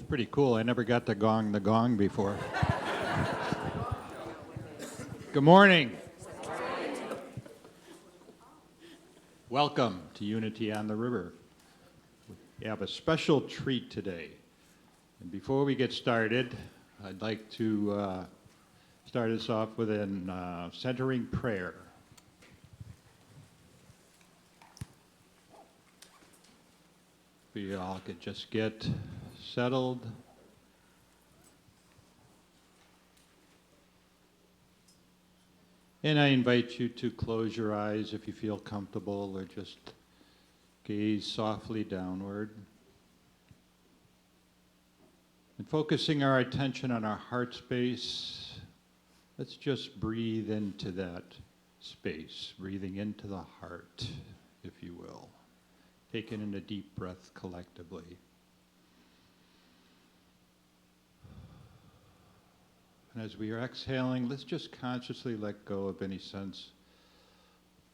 Pretty cool. I never got to gong the gong before. Good morning. Welcome to Unity on the River. We have a special treat today. And before we get started, I'd like to start us off with a centering prayer. If we all could just get settled. And I invite you to close your eyes if you feel comfortable, or just gaze softly downward. And focusing our attention on our heart space, let's just breathe into that space, breathing into the heart, if you will. Taking in a deep breath collectively. And as we are exhaling, let's just consciously let go of any sense,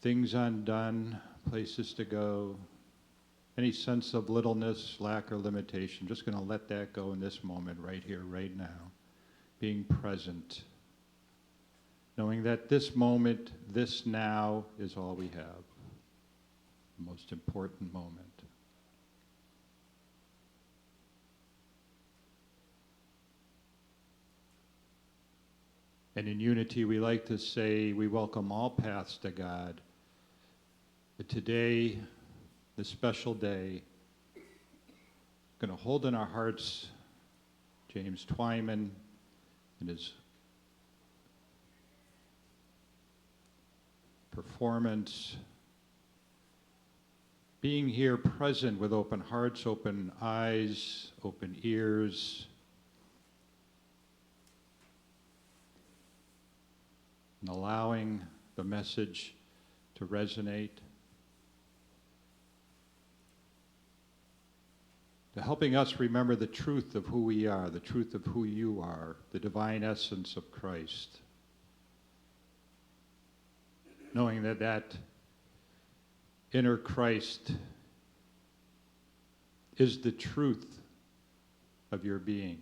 things undone, places to go, any sense of littleness, lack, or limitation. Just going to let that go in this moment, right here, right now. Being present. Knowing that this moment, this now, is all we have. The most important moment. And in Unity, we like to say we welcome all paths to God. But today, this special day, we're going to hold in our hearts James Twyman and his performance, being here present with open hearts, open eyes, open ears, and allowing the message to resonate, to helping us remember the truth of who we are, the truth of who you are, the divine essence of Christ. Knowing that that inner Christ is the truth of your being.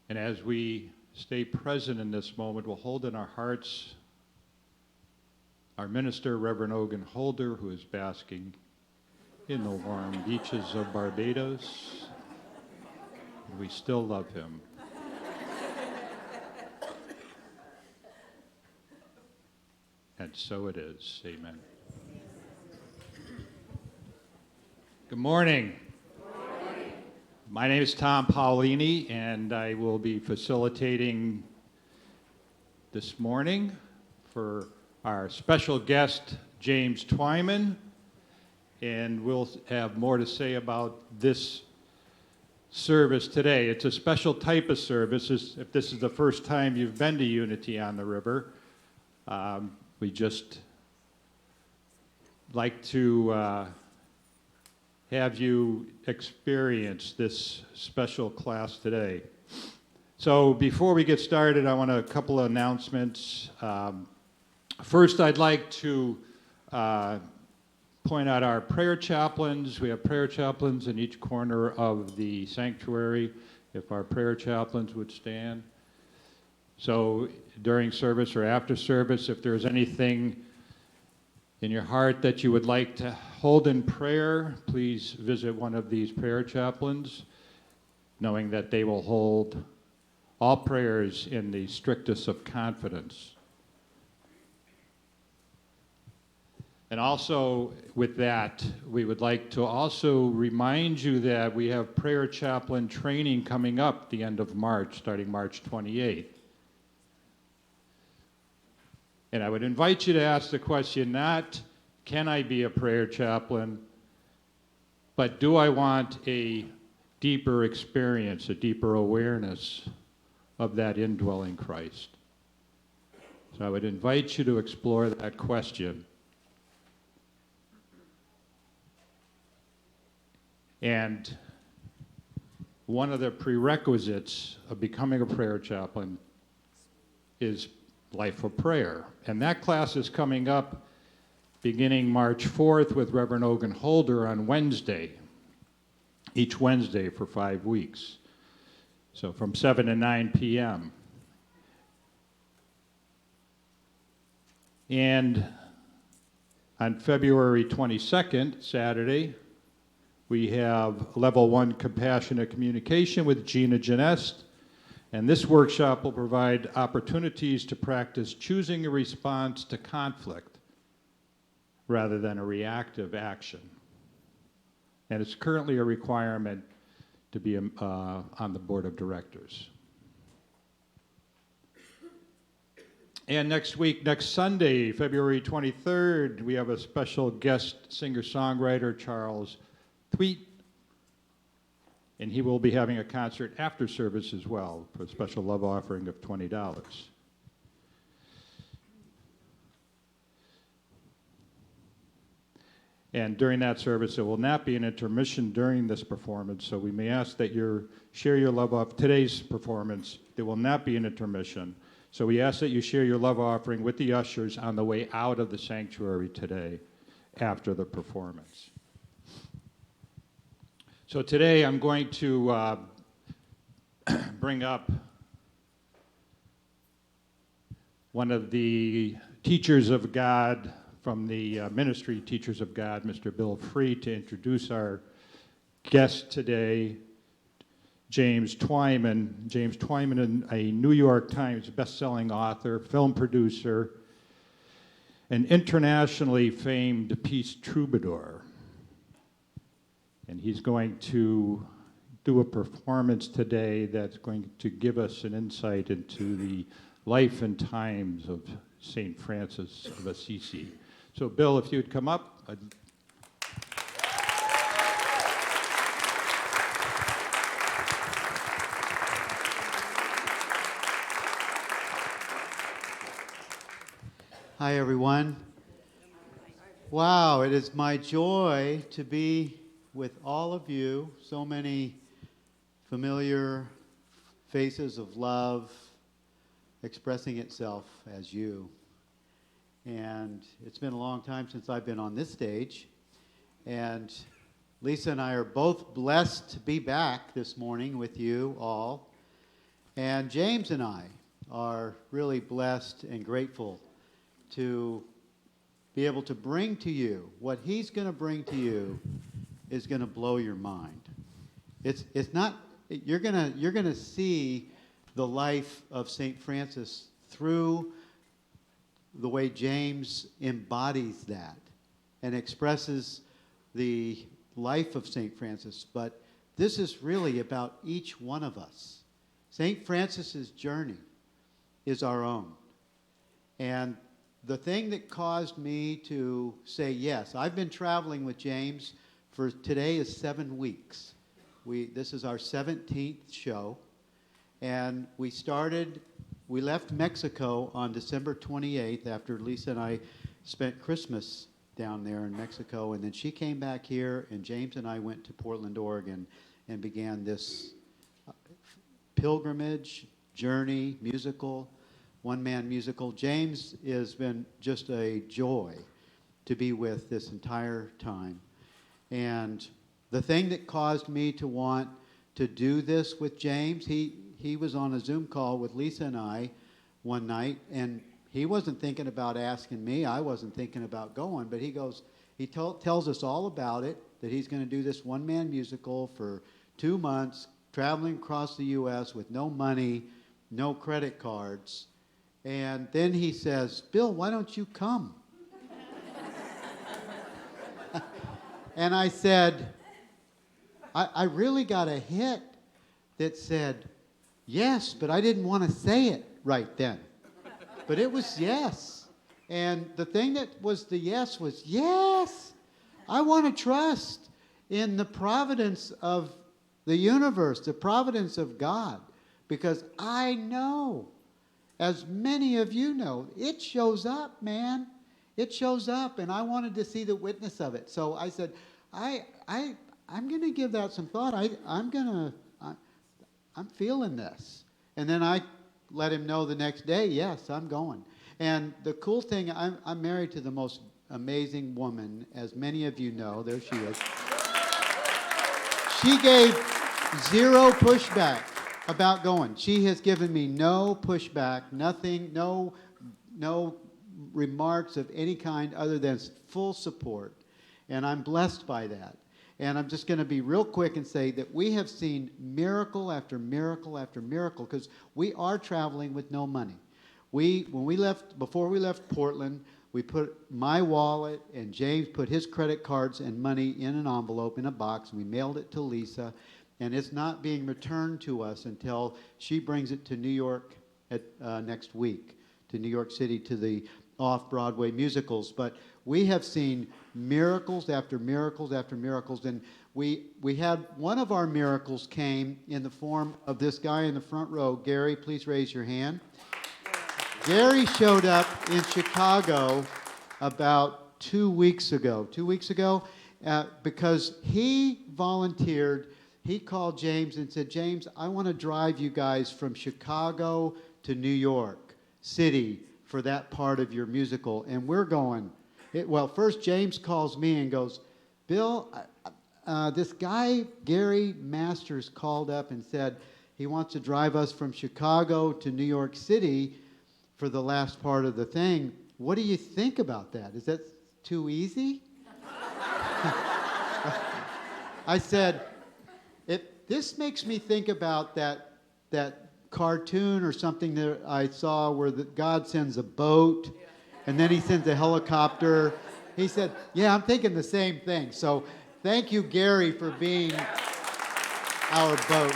And as we stay present in this moment, we'll hold in our hearts our minister, Reverend Ogun Holder, who is basking in the warm beaches of Barbados. And we still love him. And so it is. Amen. Good morning. My name is Tom Paolini, and I will be facilitating this morning for our special guest, James Twyman, and we'll have more to say about this service today. It's a special type of service. If this is the first time you've been to Unity on the River, we just like to have you experience this special class today. So before we get started, I want a couple of announcements. First, I'd like to point out our prayer chaplains. We have prayer chaplains in each corner of the sanctuary. If our prayer chaplains would stand. So during service or after service, if there's anything in your heart that you would like to hold in prayer, please visit one of these prayer chaplains, knowing that they will hold all prayers in the strictest of confidence. And also with that, we would like to also remind you that we have prayer chaplain training coming up the end of March, starting March 28th. And I would invite you to ask the question, not, can I be a prayer chaplain, but do I want a deeper experience, a deeper awareness of that indwelling Christ? So I would invite you to explore that question. And one of the prerequisites of becoming a prayer chaplain is life of prayer. And that class is coming up beginning March 4th with Reverend Ogun Holder on Wednesday, each Wednesday for 5 weeks. So from 7 to 9 p.m. And on February 22nd, Saturday, we have Level 1 Compassionate Communication with Gina Genest. And this workshop will provide opportunities to practice choosing a response to conflict rather than a reactive action. And it's currently a requirement to be on the board of directors. And next week, next Sunday, February 23rd, we have a special guest singer-songwriter, Charles Twyman, and he will be having a concert after service as well for a special love offering of $20. And during that service, there will not be an intermission during this performance, so we may ask that you share your love off today's performance. There will not be an intermission, so we ask that you share your love offering with the ushers on the way out of the sanctuary today after the performance. So today I'm going to bring up one of the teachers of God from the ministry Teachers of God, Mr. Bill Free, to introduce our guest today, James Twyman. James Twyman, a New York Times best-selling author, film producer, an internationally famed peace troubadour. And he's going to do a performance today that's going to give us an insight into the life and times of St. Francis of Assisi. So, Bill, if you'd come up. Hi, everyone. Wow, it is my joy to be with all of you, so many familiar faces of love expressing itself as you. And it's been a long time since I've been on this stage. And Lisa and I are both blessed to be back this morning with you all. And James and I are really blessed and grateful to be able to bring to you what he's going to bring to you is going to blow your mind. It's not you're going to see the life of St. Francis through the way James embodies that and expresses the life of St. Francis, but this is really about each one of us. St. Francis's journey is our own. And the thing that caused me to say yes, I've been traveling with James for today is 7 weeks. This is our 17th show, and we left Mexico on December 28th after Lisa and I spent Christmas down there in Mexico, and then she came back here, and James and I went to Portland, Oregon, and began this pilgrimage, journey, musical, one-man musical. James has been just a joy to be with this entire time. And the thing that caused me to want to do this with James, he was on a Zoom call with Lisa and I one night, and he wasn't thinking about asking me. I wasn't thinking about going, but he tells us all about it, that he's going to do this one-man musical for 2 months, traveling across the U.S. with no money, no credit cards. And then he says, Bill, why don't you come? And I said, I really got a hit that said, yes, but I didn't want to say it right then. But it was yes. And the thing that was the yes was, yes, I want to trust in the providence of the universe, the providence of God, because I know, as many of you know, it shows up, man. It shows up, and I wanted to see the witness of it. So I said, I'm going to give that some thought. I'm feeling this. And then I let him know the next day, yes, I'm going. And the cool thing, I'm married to the most amazing woman, as many of you know. There she is. She gave zero pushback about going. She has given me no pushback, nothing, no remarks of any kind other than full support. And I'm blessed by that. And I'm just going to be real quick and say that we have seen miracle after miracle after miracle, because we are traveling with no money. Before we left Portland, we put my wallet, and James put his credit cards and money in an envelope, in a box, and we mailed it to Lisa. And it's not being returned to us until she brings it to New York next week, to New York City, to the off-Broadway musicals. But we have seen miracles after miracles after miracles. And we had one of our miracles came in the form of this guy in the front row. Gary, please raise your hand. Gary showed up in Chicago about 2 weeks ago. 2 weeks ago, because he volunteered. He called James and said, James, I want to drive you guys from Chicago to New York City for that part of your musical. And we're going. Well, first James calls me and goes, Bill, this guy, Gary Masters, called up and said he wants to drive us from Chicago to New York City for the last part of the thing. What do you think about that? Is that too easy? I said, this makes me think about that cartoon or something that I saw where God sends a boat and then he sends a helicopter. He said, yeah, I'm thinking the same thing. So thank you, Gary, for being our boat.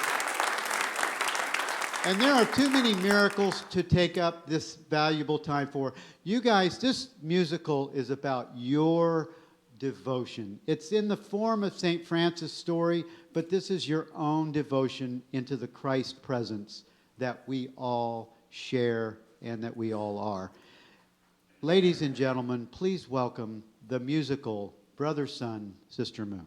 And there are too many miracles to take up this valuable time for. You guys, this musical is about your devotion. It's in the form of St. Francis' story, but this is your own devotion into the Christ presence that we all share and that we all are. Ladies and gentlemen, please welcome the musical Brother, Sun, Sister Moon.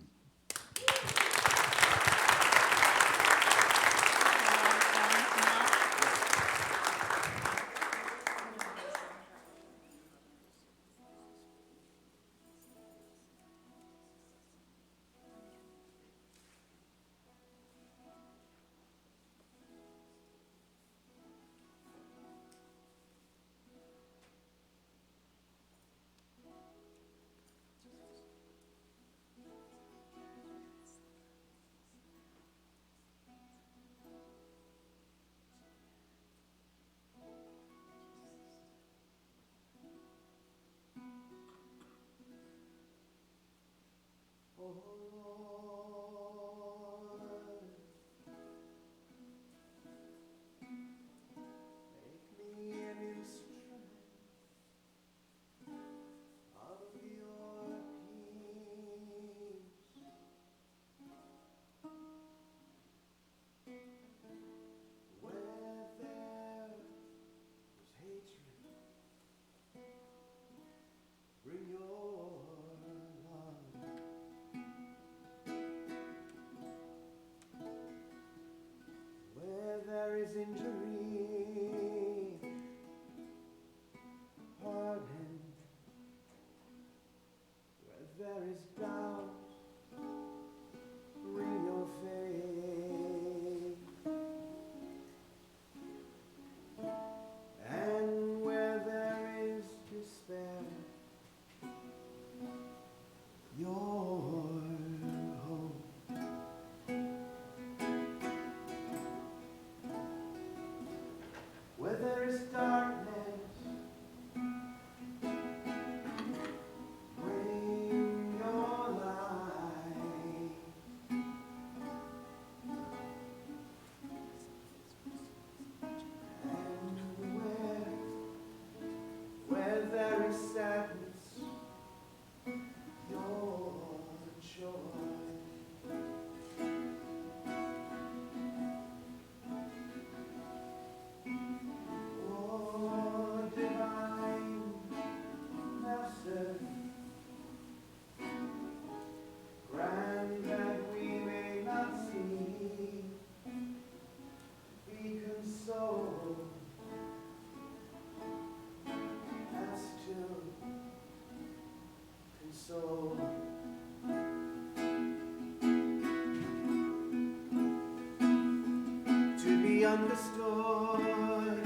There is injury, pardon. Where there is doubt, bring your faith. And where there is despair, your hope. Where there is darkness, bring your light. And where there is sadness, your restored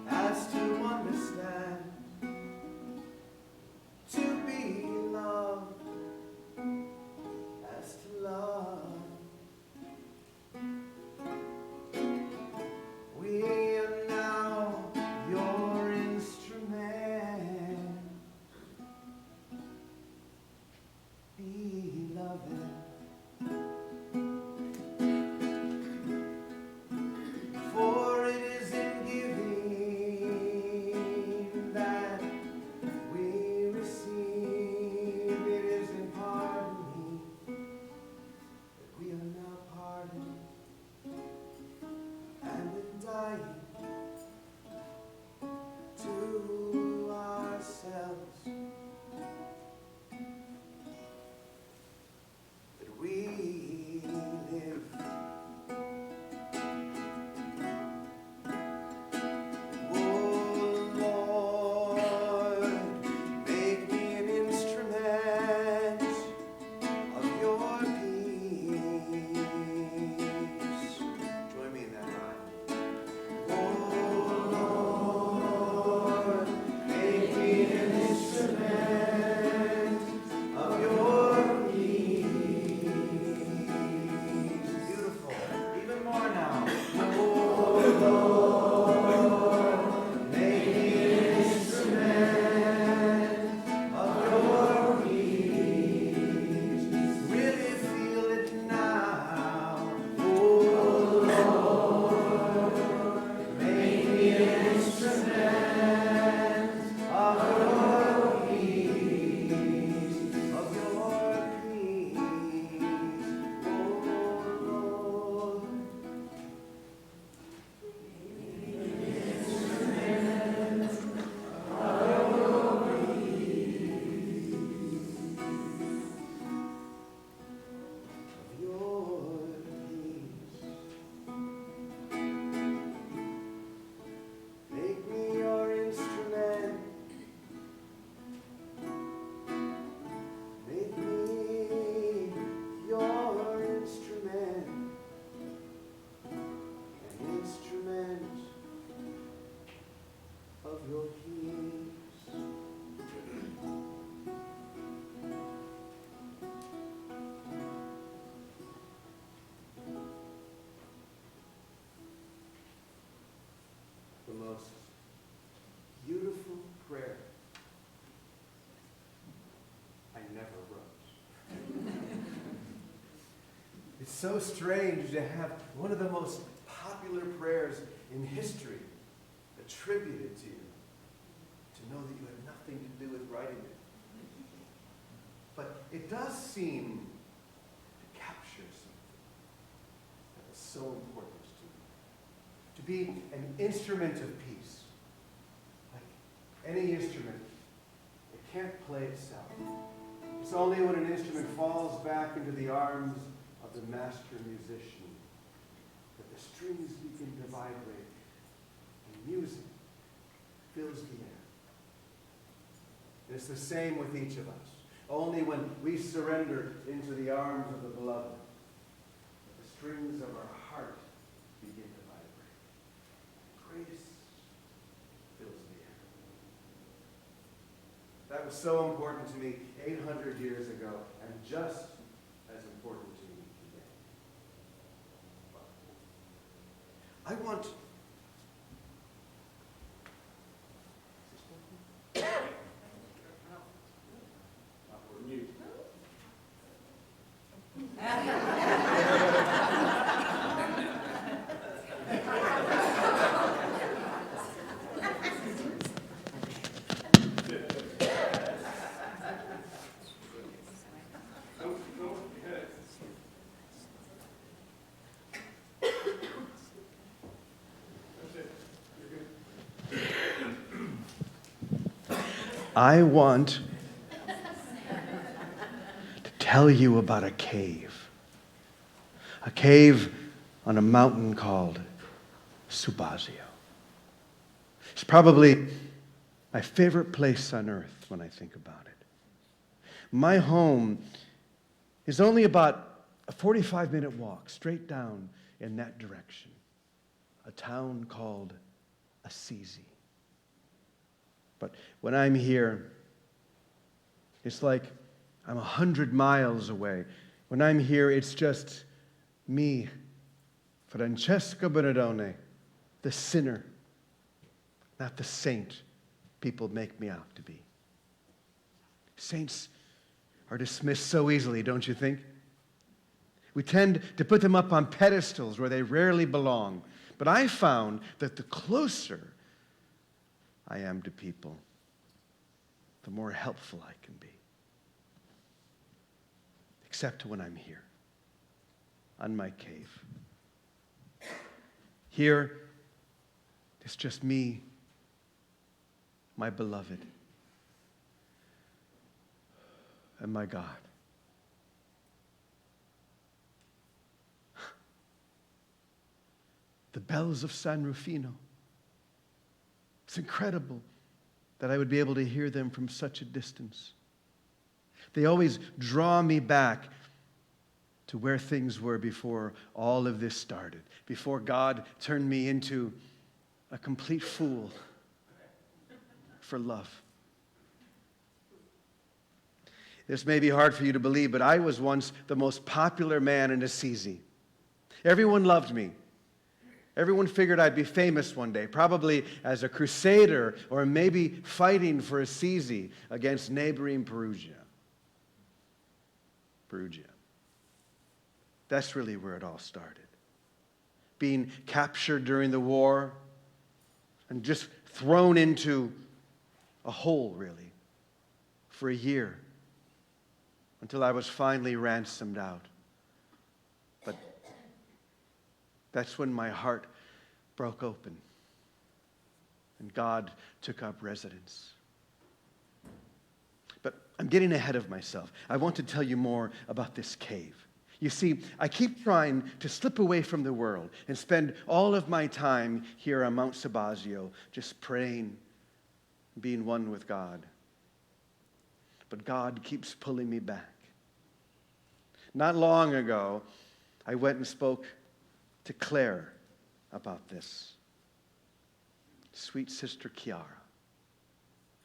as to understand, to be loved as to love. We are now your instrument, beloved. For it is in giving that we receive, it is in pardoning that we are now pardoned, and in dying to ourselves that we live. Oh Lord, make me an instrument of your peace. Join me in that line. Oh Lord, make me an instrument of your peace. Beautiful. Even more now. Oh Lord, make me an instrument of your peace. Really feel it now. Oh Lord, make me an instrument of your peace, of your peace. Oh Lord. Of your peace. Make me your instrument. Make me your instrument. An instrument of your peace. The most beautiful prayer I never wrote. It's so strange to have one of the most popular prayers in history attributed to you, to know that you had nothing to do with writing it. But it does seem to capture something that was so important to you. To be an instrument of peace. Like any instrument, it can't play itself. It's only when an instrument falls back into the arms of the master musician that the strings begin to vibrate and music fills the air. And it's the same with each of us. Only when we surrender into the arms of the beloved that the strings of our heart begin to vibrate. Grace fills the air. That was so important to me 800 years ago, and just as important to me today. I want I want to tell you about a cave on a mountain called Subasio. It's probably my favorite place on earth when I think about it. My home is only about a 45-minute walk straight down in that direction. a town called Assisi. But when I'm here, it's like I'm 100 miles away. When I'm here, it's just me, Francesco Bernardone, the sinner, not the saint people make me out to be. Saints are dismissed so easily, don't you think? We tend to put them up on pedestals where they rarely belong. But I found that the closer I am to people, the more helpful I can be. Except when I'm here, on my cave. Here, it's just me, my beloved, and my God. The Bells of San Rufino. It's incredible that I would be able to hear them from such a distance. They always draw me back to where things were before all of this started, before God turned me into a complete fool for love. This may be hard for you to believe, but I was once the most popular man in Assisi. Everyone loved me. Everyone figured I'd be famous one day, probably as a crusader or maybe fighting for Assisi against neighboring Perugia. That's really where it all started. Being captured during the war and just thrown into a hole, really, for a year until I was finally ransomed out. But that's when my heart broke open and God took up residence. But I'm getting ahead of myself. I want to tell you more about this cave. You see, I keep trying to slip away from the world and spend all of my time here on Mount Sabazio just praying, being one with God. But God keeps pulling me back. Not long ago, I went and spoke to Claire about this. Sweet Sister Chiara.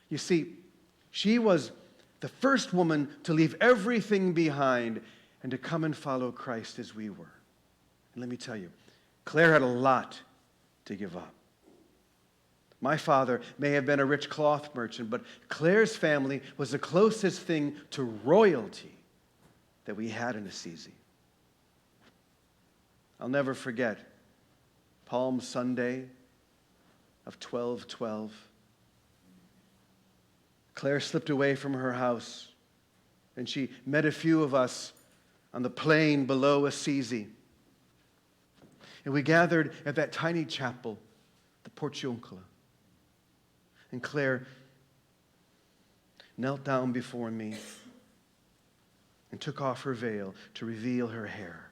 You see, she was the first woman to leave everything behind and to come and follow Christ as we were. And let me tell you, Claire had a lot to give up. My father may have been a rich cloth merchant, but Claire's family was the closest thing to royalty that we had in Assisi. I'll never forget Palm Sunday of 12/12. Claire slipped away from her house, and she met a few of us on the plain below Assisi. And we gathered at that tiny chapel, the Porciuncula. And Claire knelt down before me and took off her veil to reveal her hair.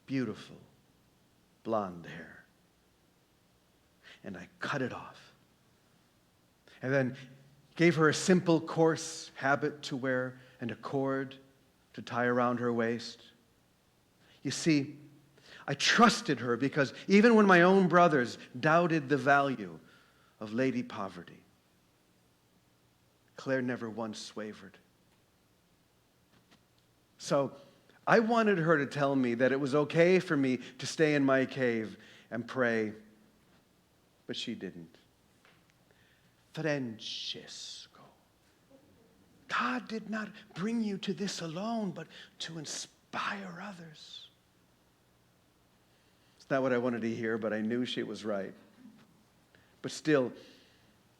Beautiful, blonde hair. And I cut it off. And then gave her a simple, coarse habit to wear and a cord to tie around her waist. You see, I trusted her because even when my own brothers doubted the value of Lady Poverty, Claire never once wavered. So I wanted her to tell me that it was okay for me to stay in my cave and pray, but she didn't. Francesco, God did not bring you to this alone, but to inspire others. It's not what I wanted to hear, but I knew she was right. But still,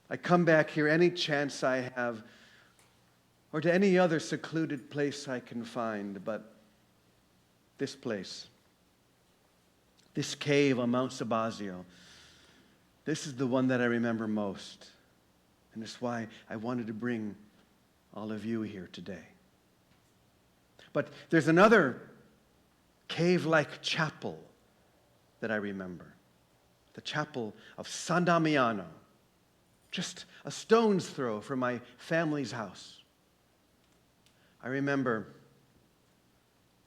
I come back here any chance I have, or to any other secluded place I can find, but this place, this cave on Mount Sabazio, this is the one that I remember most. And it's why I wanted to bring all of you here today. But there's another cave-like chapel that I remember. The chapel of San Damiano, just a stone's throw from my family's house. I remember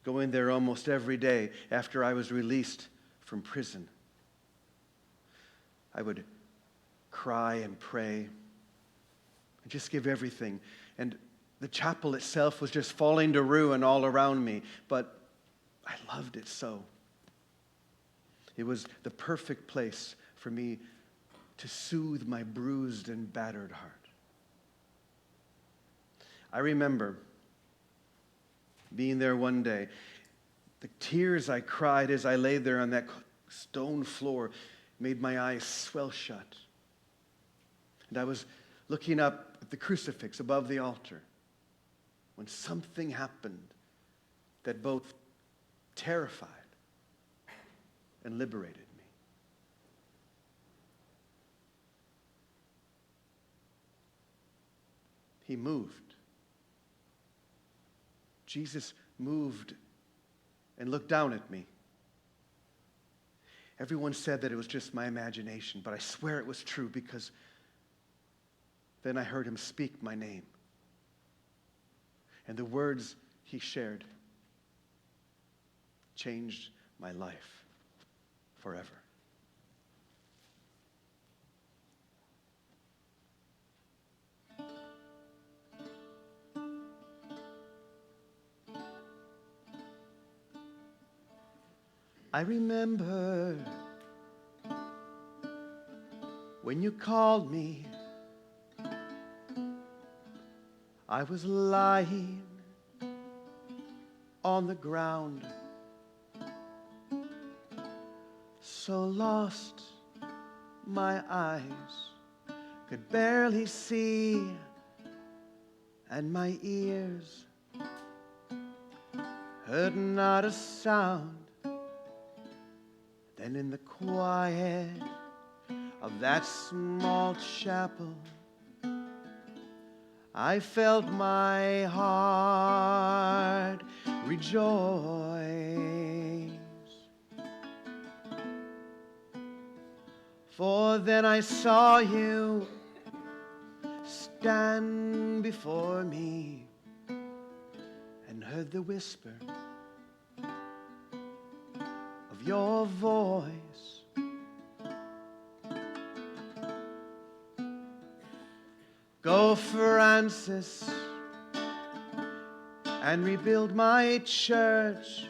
going there almost every day after I was released from prison. I would cry and pray and just give everything. And the chapel itself was just falling to ruin all around me, but I loved it so. It was the perfect place for me to soothe my bruised and battered heart. I remember being there one day. The tears I cried as I lay there on that stone floor made my eyes swell shut. And I was looking up at the crucifix above the altar when something happened that both terrified and liberated me. He moved. Jesus moved and looked down at me. Everyone said that it was just my imagination, but I swear it was true, because then I heard him speak my name. And the words he shared changed my life forever. I remember when you called me, I was lying on the ground, so lost my eyes could barely see, and my ears heard not a sound. Then in the quiet of that small chapel, I felt my heart rejoice. For then I saw you stand before me and heard the whisper of your voice. Go, Francis, and rebuild my church.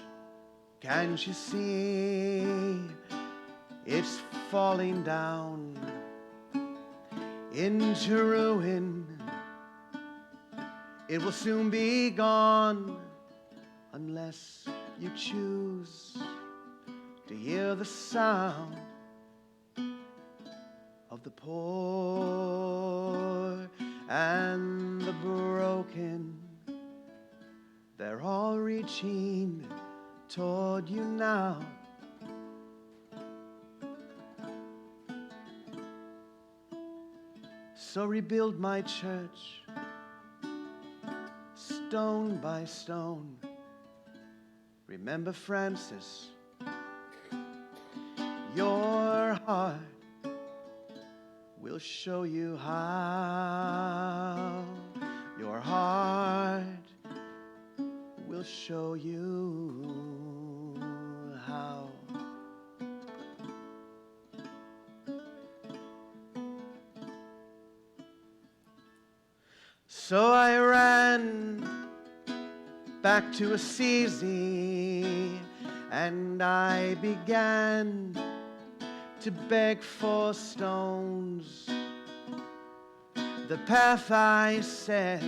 Can't you see it's falling down into ruin? It will soon be gone unless you choose to hear the sound of the poor and the broken. They're all reaching toward you now. So rebuild my church, stone by stone. Remember, Francis, your heart will show you how. Your heart will show you how. So I ran back to Assisi, and I began to beg for stones. The path, I said,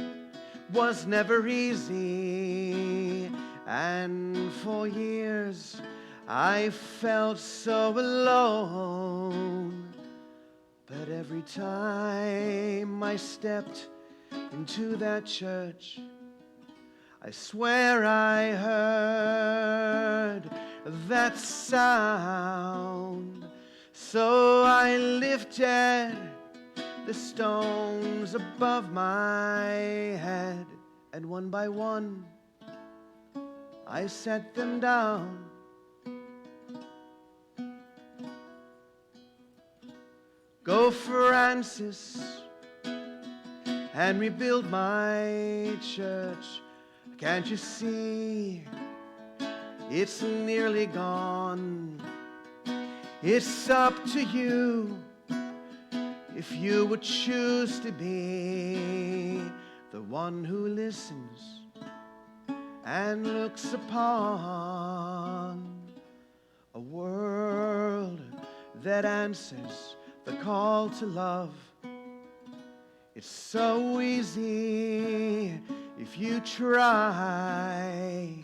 was never easy, and for years I felt so alone. But every time I stepped into that church, I swear I heard that sound. So I lifted the stones above my head, and one by one I set them down. Go, Francis, and rebuild my church. Can't you see it's nearly gone? It's up to you if you would choose to be the one who listens and looks upon a world that answers the call to love. It's so easy if you try.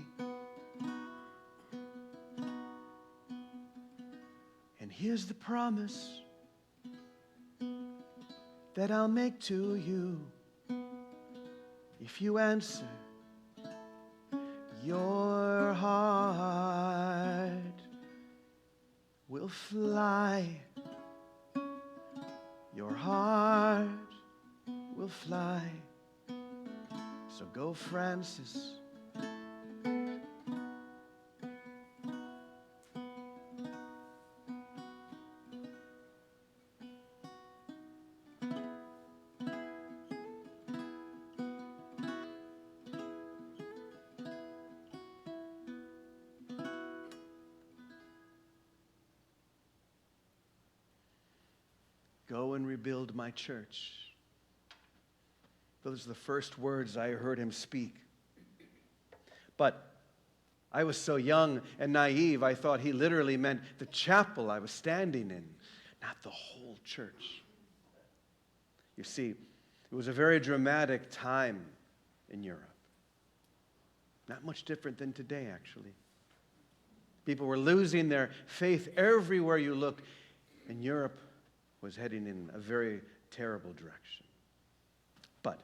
And here's the promise that I'll make to you. If you answer, your heart will fly. Your heart will fly. So go, Francis. Go and rebuild my church. Those are the first words I heard him speak. But I was so young and naive, I thought he literally meant the chapel I was standing in, not the whole church. You see, it was a very dramatic time in Europe. Not much different than today, actually. People were losing their faith everywhere you looked, and Europe was heading in a very terrible direction. But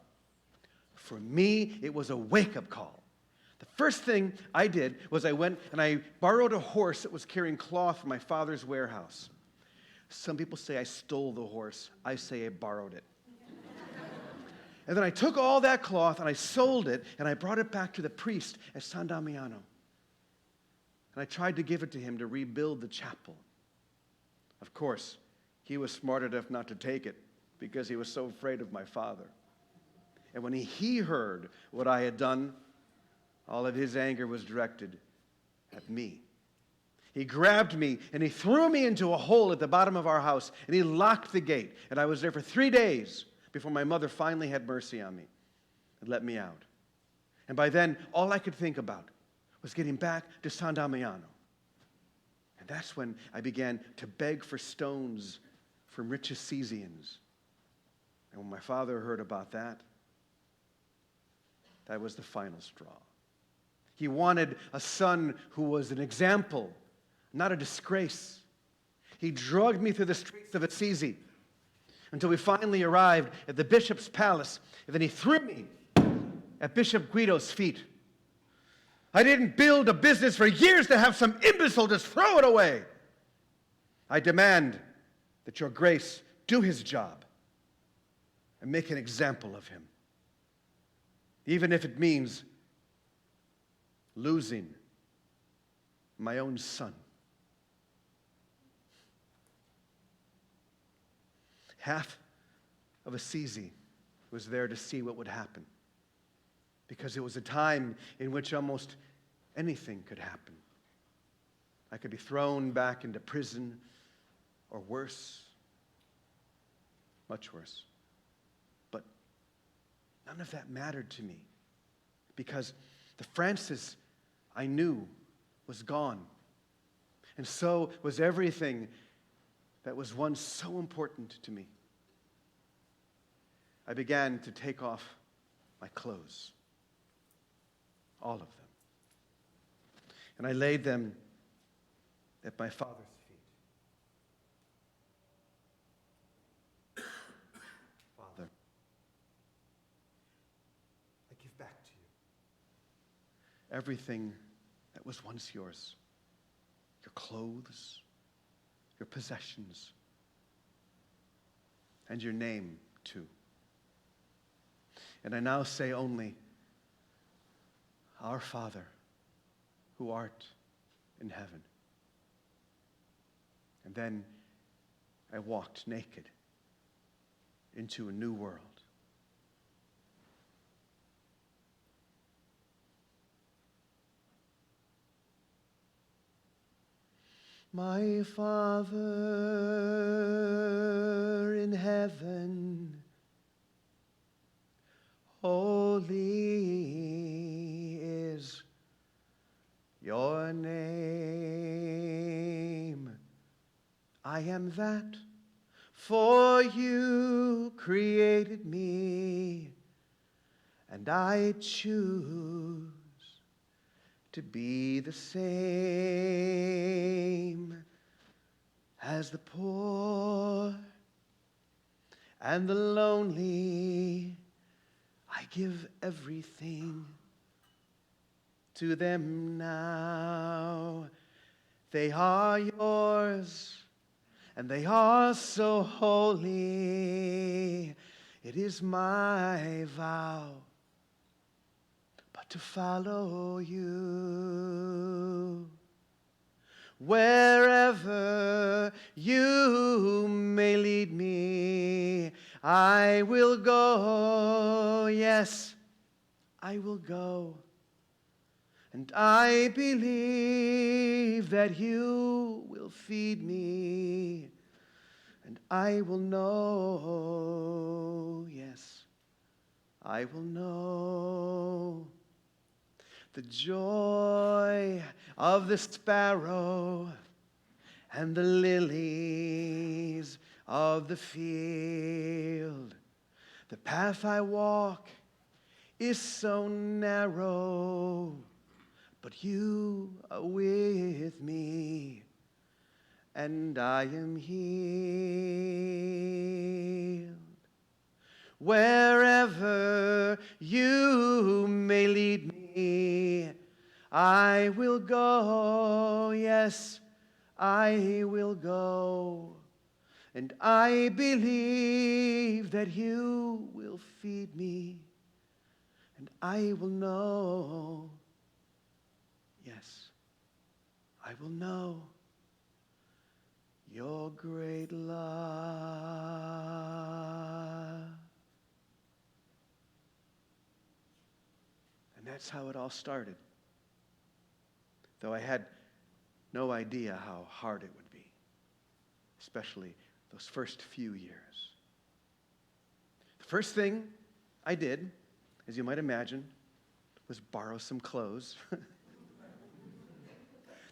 for me, it was a wake-up call. The first thing I did was I went and I borrowed a horse that was carrying cloth from my father's warehouse. Some people say I stole the horse. I say I borrowed it. And then I took all that cloth and I sold it and I brought it back to the priest at San Damiano. And I tried to give it to him to rebuild the chapel. Of course, he was smart enough not to take it because he was so afraid of my father. And when he heard what I had done, all of his anger was directed at me. He grabbed me and he threw me into a hole at the bottom of our house and he locked the gate. And I was there for 3 days before my mother finally had mercy on me and let me out. And by then, all I could think about was getting back to San Damiano. And that's when I began to beg for stones from rich Assisians. And when my father heard about that, that was the final straw. He wanted a son who was an example, not a disgrace. He dragged me through the streets of Assisi until we finally arrived at the bishop's palace, and then he threw me at Bishop Guido's feet. I didn't build a business for years to have some imbecile just throw it away. I demand that your grace do his job and make an example of him, even if it means losing my own son. Half of Assisi was there to see what would happen, because it was a time in which almost anything could happen. I could be thrown back into prison, or worse, much worse. But none of that mattered to me, because the Francis I knew was gone. And so was everything that was once so important to me. I began to take off my clothes, all of them. And I laid them at my father's feet. Father, I give back to you everything that was once yours. Your clothes, your possessions, and your name too. And I now say only, Our Father, who art in heaven. And then I walked naked into a new world. My Father in heaven, holy is your name. I am that, for you created me, and I choose to be the same as the poor and the lonely. I give everything to them now. They are yours, and they are so holy. It is my vow but to follow you. Wherever you may lead me, I will go. Yes, I will go. And I believe that you will feed me, and I will know. Yes, I will know the joy of the sparrow and the lilies of the field. The path I walk is so narrow, but you are with me, and I am healed. Wherever you may lead me, I will go. Yes, I will go. And I believe that you will feed me, and I will know. Yes, I will know your great love. And that's how it all started. Though I had no idea how hard it would be, especially those first few years. The first thing I did, as you might imagine, was borrow some clothes.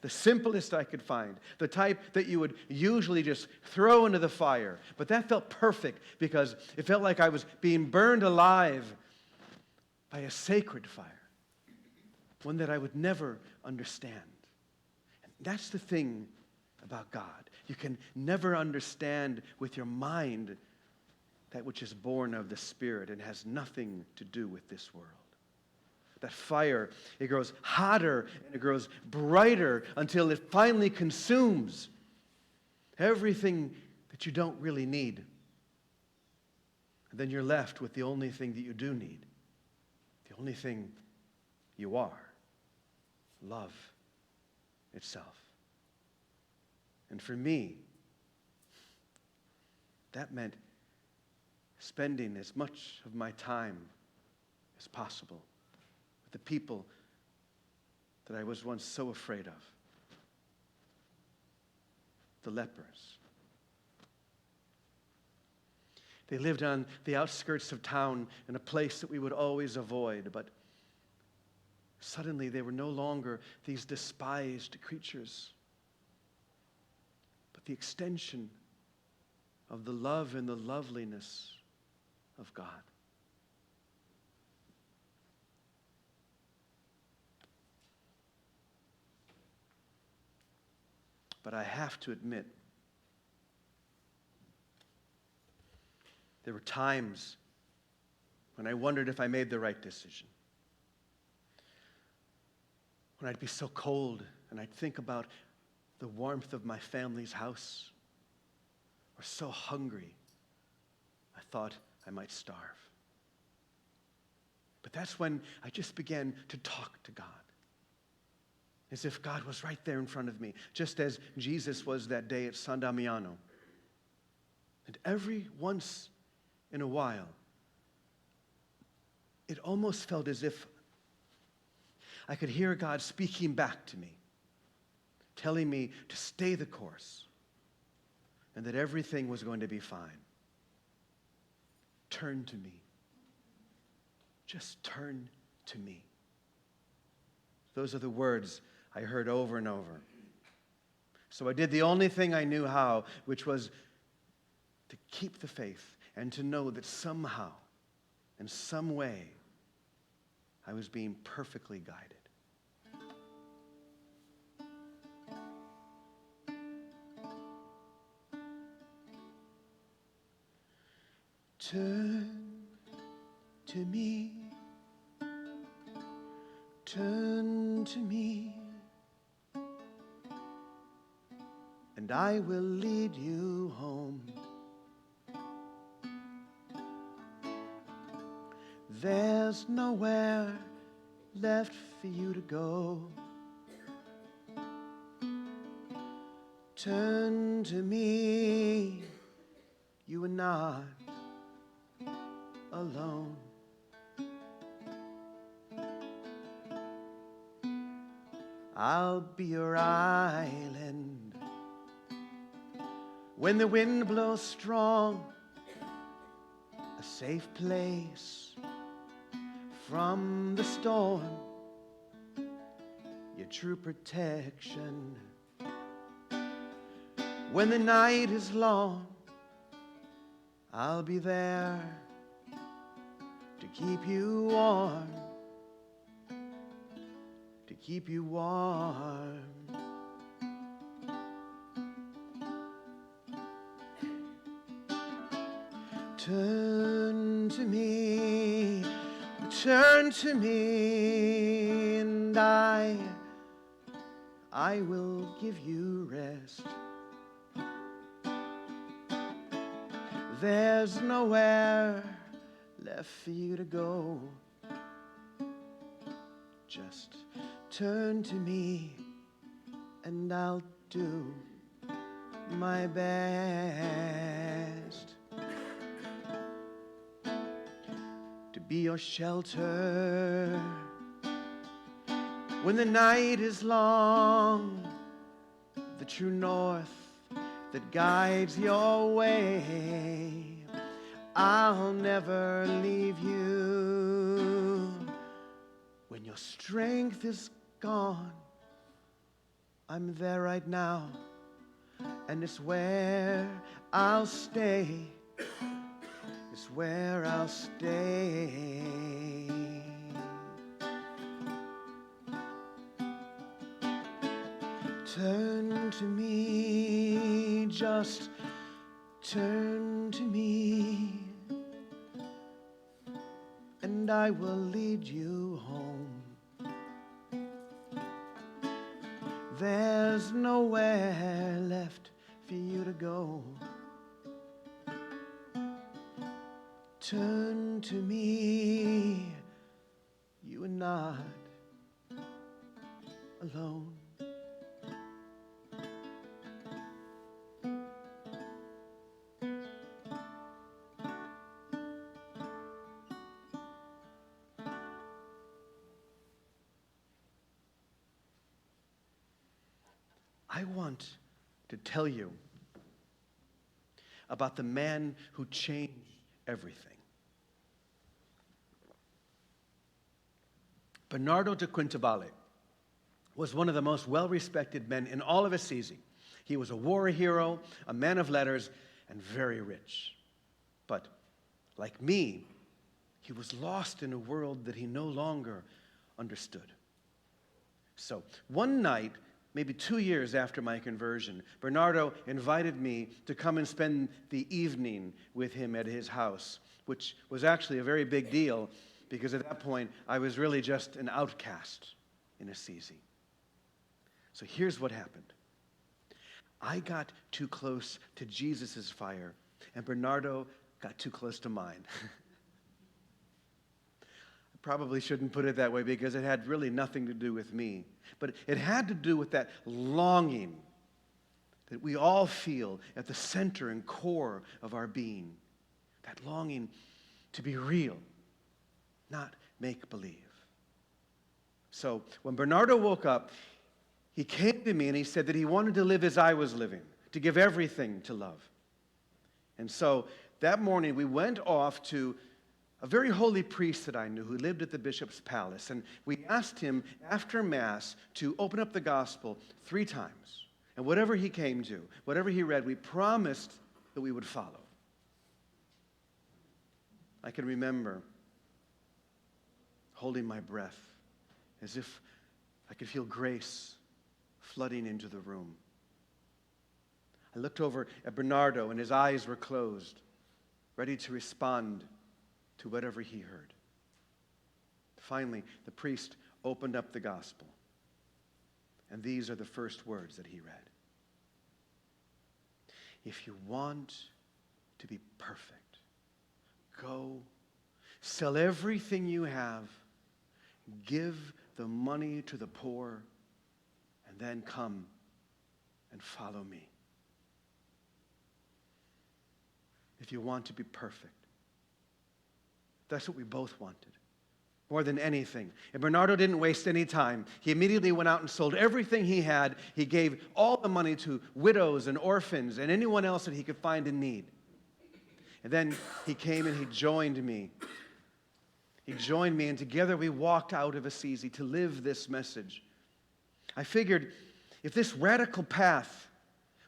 The simplest I could find, the type that you would usually just throw into the fire. But that felt perfect because it felt like I was being burned alive by a sacred fire, one that I would never understand. And that's the thing about God. You can never understand with your mind that which is born of the Spirit and has nothing to do with this world. That fire, it grows hotter and it grows brighter until it finally consumes everything that you don't really need. And then you're left with the only thing that you do need, the only thing you are, love itself. And for me, that meant spending as much of my time as possible with the people that I was once so afraid of, the lepers. They lived on the outskirts of town in a place that we would always avoid, but suddenly they were no longer these despised creatures, but the extension of the love and the loveliness of God. But I have to admit, there were times when I wondered if I made the right decision. When I'd be so cold and I'd think about the warmth of my family's house, or so hungry I thought I might starve. But that's when I just began to talk to God, as if God was right there in front of me, just as Jesus was that day at San Damiano. And every once in a while, it almost felt as if I could hear God speaking back to me. telling me to stay the course and that everything was going to be fine. Turn to me. Just turn to me. Those are the words I heard over and over. So I did the only thing I knew how, which was to keep the faith and to know that somehow, in some way, I was being perfectly guided. Turn to me. Turn to me. And I will lead you home. There's nowhere left for you to go. Turn to me. You are not alone. I'll be your island. When the wind blows strong, a safe place from the storm, your true protection. When the night is long, I'll be there to keep you warm, to keep you warm. Turn to me, and I will give you rest. There's nowhere left for you to go. Just turn to me, and I'll do my best to be your shelter when the night is long, the true north that guides your way. I'll never leave you when your strength is gone. I'm there right now, and it's where I'll stay. It's where I'll stay. Turn to me, just turn to me, and I will lead you home. There's nowhere left for you to go. Turn to me, you are not alone. I want to tell you about the man who changed everything. Bernardo de Quintabale was one of the most well-respected men in all of Assisi. He was a war hero, a man of letters, and very rich. But like me, he was lost in a world that he no longer understood. So one night, maybe 2 years after my conversion, Bernardo invited me to come and spend the evening with him at his house, which was actually a very big deal because at that point I was really just an outcast in Assisi. So here's what happened. I got too close to Jesus' fire, and Bernardo got too close to mine. Probably shouldn't put it that way because it had really nothing to do with me. But it had to do with that longing that we all feel at the center and core of our being. That longing to be real, not make-believe. So when Bernardo woke up, he came to me and he said that he wanted to live as I was living, to give everything to love. And so that morning we went off to a very holy priest that I knew who lived at the bishop's palace. And we asked him after Mass to open up the gospel 3 times. And whatever he came to, whatever he read, we promised that we would follow. I can remember holding my breath as if I could feel grace flooding into the room. I looked over at Bernardo and his eyes were closed, ready to respond to whatever he heard. Finally, the priest opened up the gospel, and these are the first words that he read. If you want to be perfect, go, sell everything you have, give the money to the poor, and then come and follow me. If you want to be perfect. That's what we both wanted, more than anything. And Bernardo didn't waste any time. He immediately went out and sold everything he had. He gave all the money to widows and orphans and anyone else that he could find in need. And then he came and he joined me. He joined me, and together we walked out of Assisi to live this message. I figured if this radical path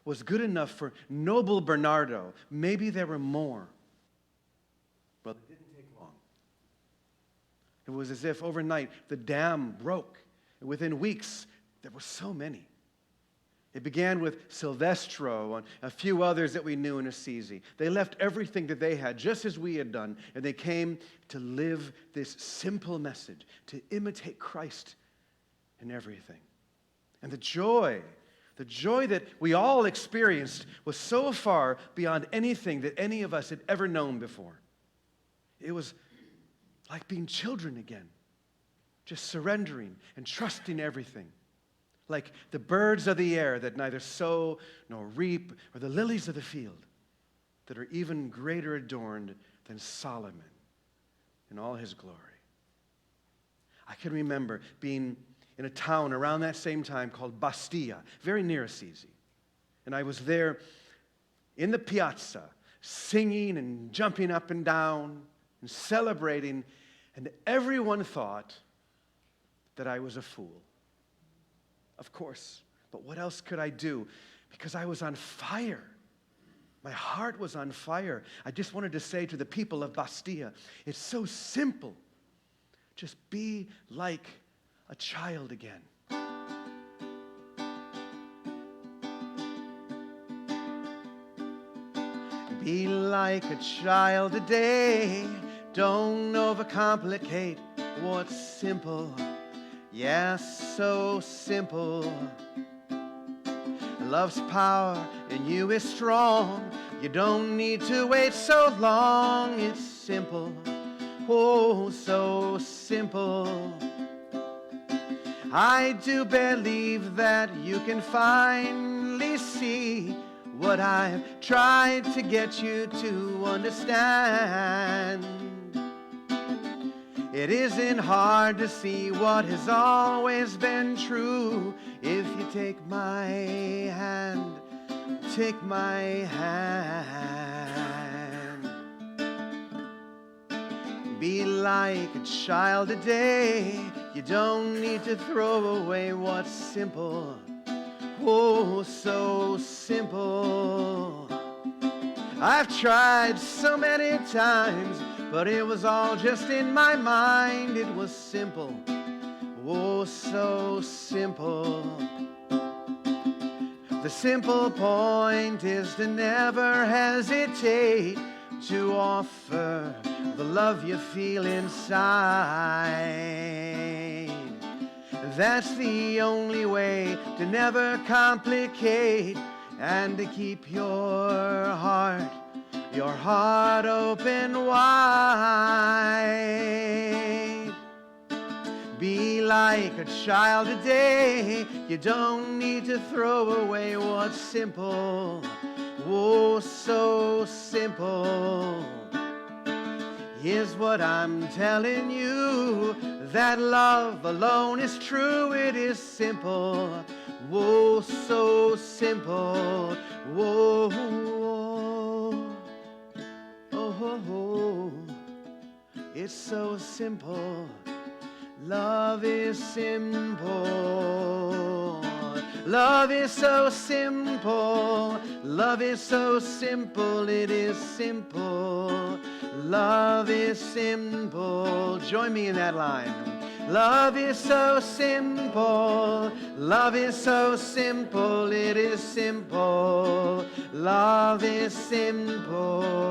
was good enough for noble Bernardo, maybe there were more. Well, it didn't take long. It was as if overnight the dam broke, and within weeks there were so many. It began with Silvestro and a few others that we knew in Assisi. They left everything that they had, just as we had done, and they came to live this simple message, to imitate Christ in everything. And the joy that we all experienced was so far beyond anything that any of us had ever known before. It was like being children again, just surrendering and trusting everything. Like the birds of the air that neither sow nor reap, or the lilies of the field that are even greater adorned than Solomon in all his glory. I can remember being in a town around that same time called Bastia, very near Assisi. And I was there in the piazza, singing and jumping up and down and celebrating, and everyone thought that I was a fool. Of course, but what else could I do? Because I was on fire. My heart was on fire. I just wanted to say to the people of Bastia, it's so simple. Just be like a child again. Be like a child today. Don't overcomplicate what's simple. Yes, so simple. Love's power in you is strong. You don't need to wait so long. It's simple. Oh, so simple. I do believe that you can finally see what I've tried to get you to understand. It isn't hard to see what has always been true. If you take my hand, take my hand. Be like a child today. You don't need to throw away what's simple. Oh, so simple. I've tried so many times, but it was all just in my mind. It was simple. Oh, so simple. The simple point is to never hesitate to offer the love you feel inside. That's the only way to never complicate and to keep your heart open wide. Be like a child today. You don't need to throw away what's simple. Oh, so simple. Here's what I'm telling you. that love alone is true. It is simple, whoa, so simple, whoa, whoa. Oh, it's so simple. Love is simple. Love is so simple. Love is so simple. It is simple. Love is simple. Join me in that line. Love is so simple. Love is so simple. It is simple. Love is simple.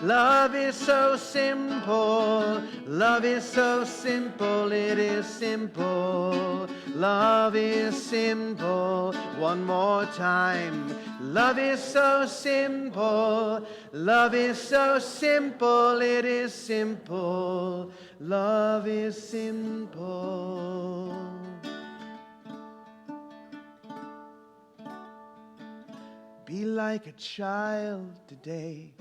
Love is so simple. Love is so simple. It is simple. Love is simple. One more time. Love is so simple. Love is so simple. It is simple. Love is simple. Be like a child today.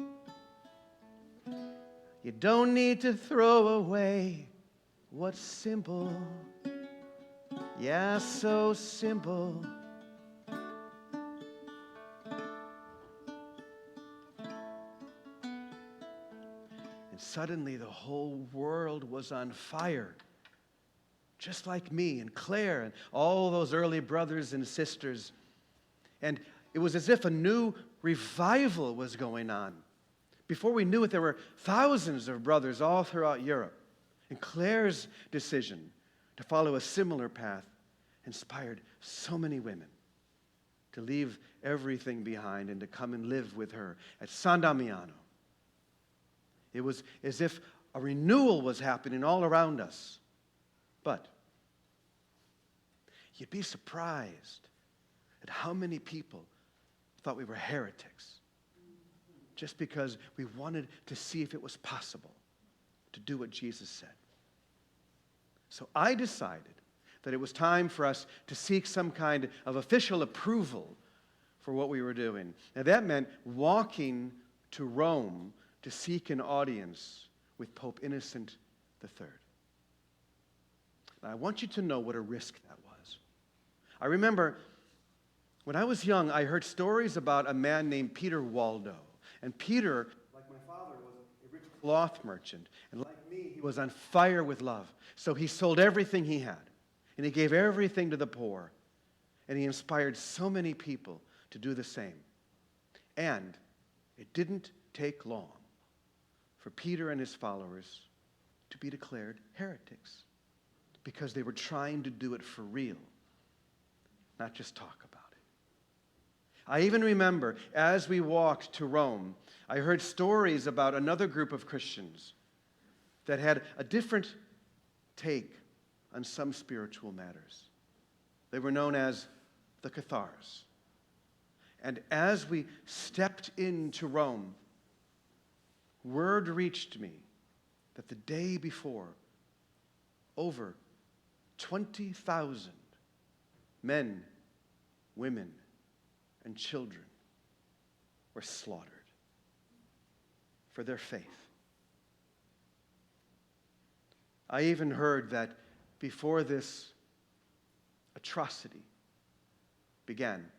You don't need to throw away what's simple. Yeah, so simple. And suddenly the whole world was on fire. Just like me and Claire and all those early brothers and sisters. And it was as if a new revival was going on. Before we knew it, there were thousands of brothers all throughout Europe. And Claire's decision to follow a similar path inspired so many women to leave everything behind and to come and live with her at San Damiano. It was as if a renewal was happening all around us. But you'd be surprised at how many people thought we were heretics just because we wanted to see if it was possible to do what Jesus said. So I decided that it was time for us to seek some kind of official approval for what we were doing. And that meant walking to Rome to seek an audience with Pope Innocent III. Now, I want you to know what a risk that was. I remember when I was young, I heard stories about a man named Peter Waldo. And Peter, like my father, was a rich cloth merchant. And like me, he was on fire with love. So he sold everything he had. And he gave everything to the poor. And he inspired so many people to do the same. And it didn't take long for Peter and his followers to be declared heretics. Because they were trying to do it for real, not just talk about it. I even remember, as we walked to Rome, I heard stories about another group of Christians that had a different take on some spiritual matters. They were known as the Cathars. And as we stepped into Rome, word reached me that the day before, over 20,000 men, women, and children were slaughtered for their faith. I even heard that before this atrocity began,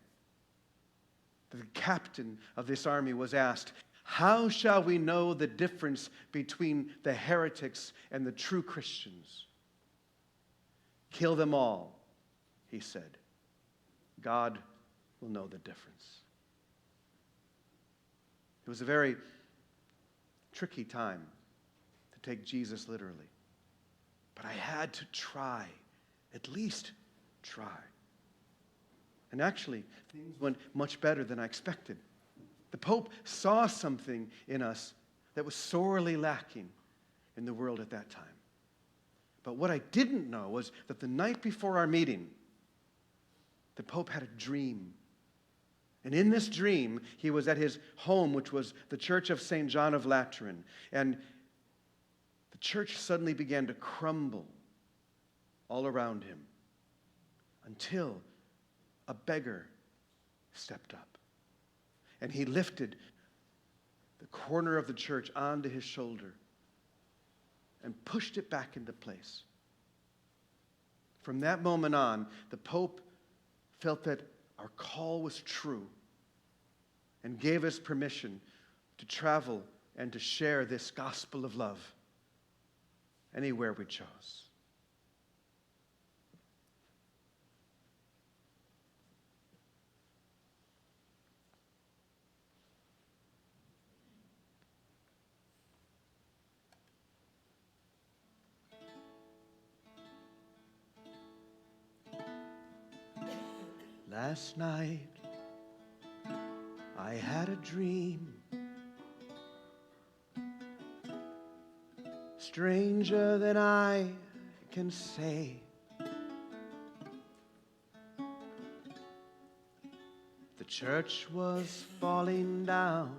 the captain of this army was asked, "How shall we know the difference between the heretics and the true Christians?" "Kill them all," he said. "God will know the difference." It was a very tricky time to take Jesus literally. But I had to try, at least try. And actually, things went much better than I expected. The Pope saw something in us that was sorely lacking in the world at that time. But what I didn't know was that the night before our meeting, the Pope had a dream. And in this dream, he was at his home, which was the Church of St. John of Lateran. And the church suddenly began to crumble all around him until a beggar stepped up. And he lifted the corner of the church onto his shoulder. and pushed it back into place. From that moment on, the Pope felt that our call was true and gave us permission to travel and to share this gospel of love anywhere we chose. Last night, I had a dream, stranger than I can say. The church was falling down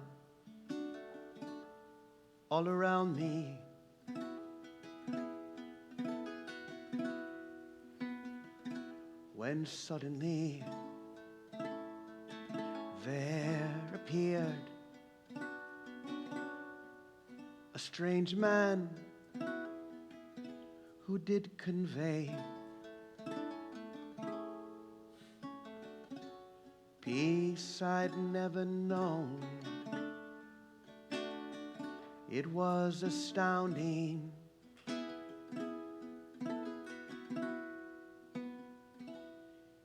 all around me. When suddenly there appeared a strange man who did convey peace I'd never known. It was astounding.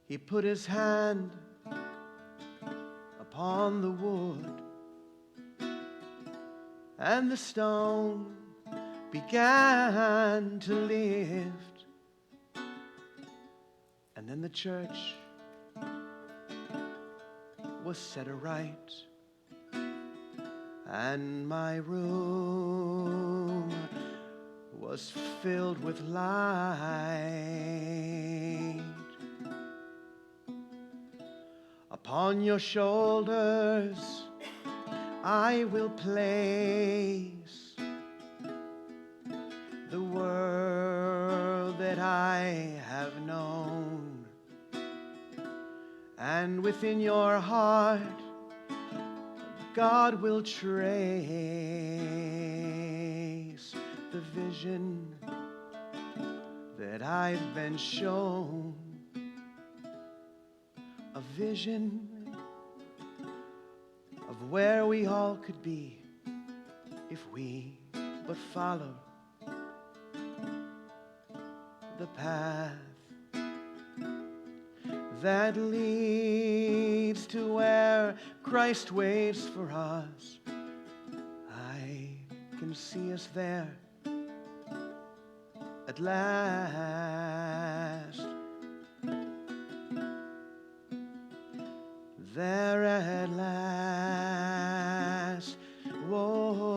He put his hand upon the wood, and the stone began to lift. And then the church was set aright, and my room was filled with light. Upon your shoulders I will place the world that I have known, and within your heart God will trace the vision that I've been shown. A vision of where we all could be if we but follow the path that leads to where Christ waits for us. I can see us there at last. There at last. Whoa.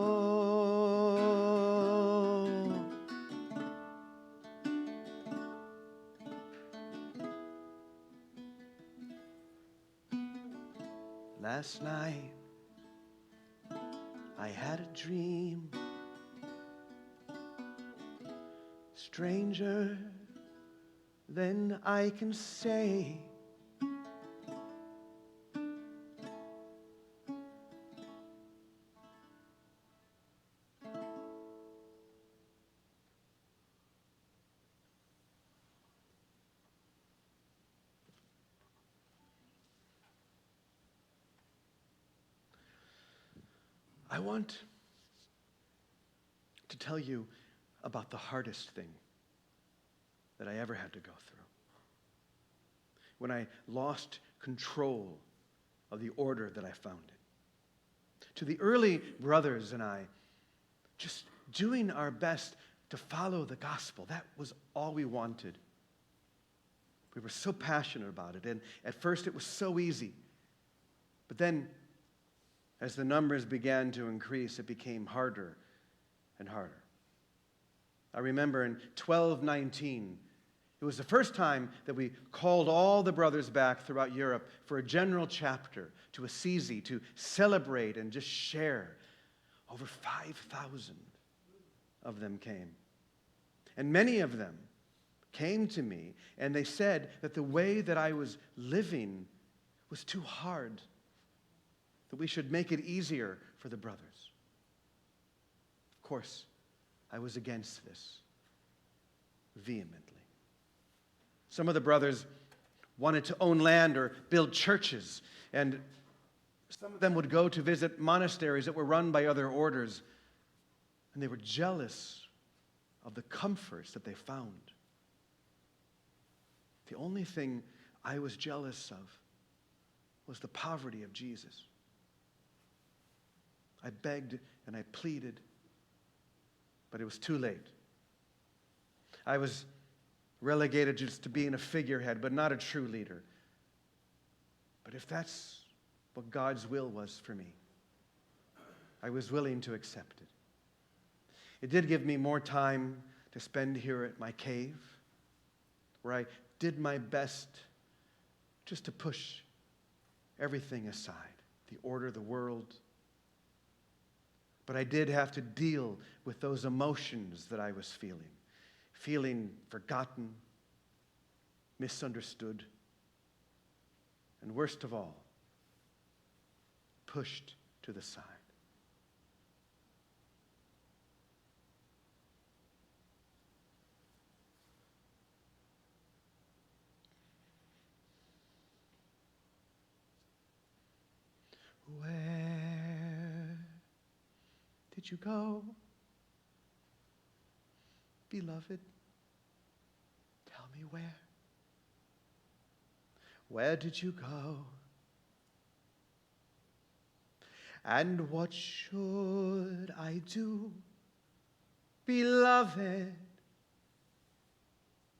Last night I had a dream, stranger than I can say. I want to tell you about the hardest thing that I ever had to go through. When I lost control of the order that I founded. To the early brothers and I, just doing our best to follow the gospel, that was all we wanted. We were so passionate about it, and at first it was so easy. But then, as the numbers began to increase, it became harder and harder. I remember in 1219, it was the first time that we called all the brothers back throughout Europe for a general chapter to Assisi to celebrate and just share. Over 5,000 of them came. And many of them came to me and they said that the way that I was living was too hard, that we should make it easier for the brothers. Of course, I was against this vehemently. Some of the brothers wanted to own land or build churches, and some of them would go to visit monasteries that were run by other orders, and they were jealous of the comforts that they found. The only thing I was jealous of was the poverty of Jesus. I begged and I pleaded, but it was too late. I was relegated just to being a figurehead, but not a true leader. But if that's what God's will was for me, I was willing to accept it. It did give me more time to spend here at my cave, where I did my best just to push everything aside, the order of the world. But I did have to deal with those emotions that I was feeling forgotten, misunderstood, and worst of all, pushed to the side. Where did you go, beloved? Tell me where. Where did you go? And what should I do, beloved,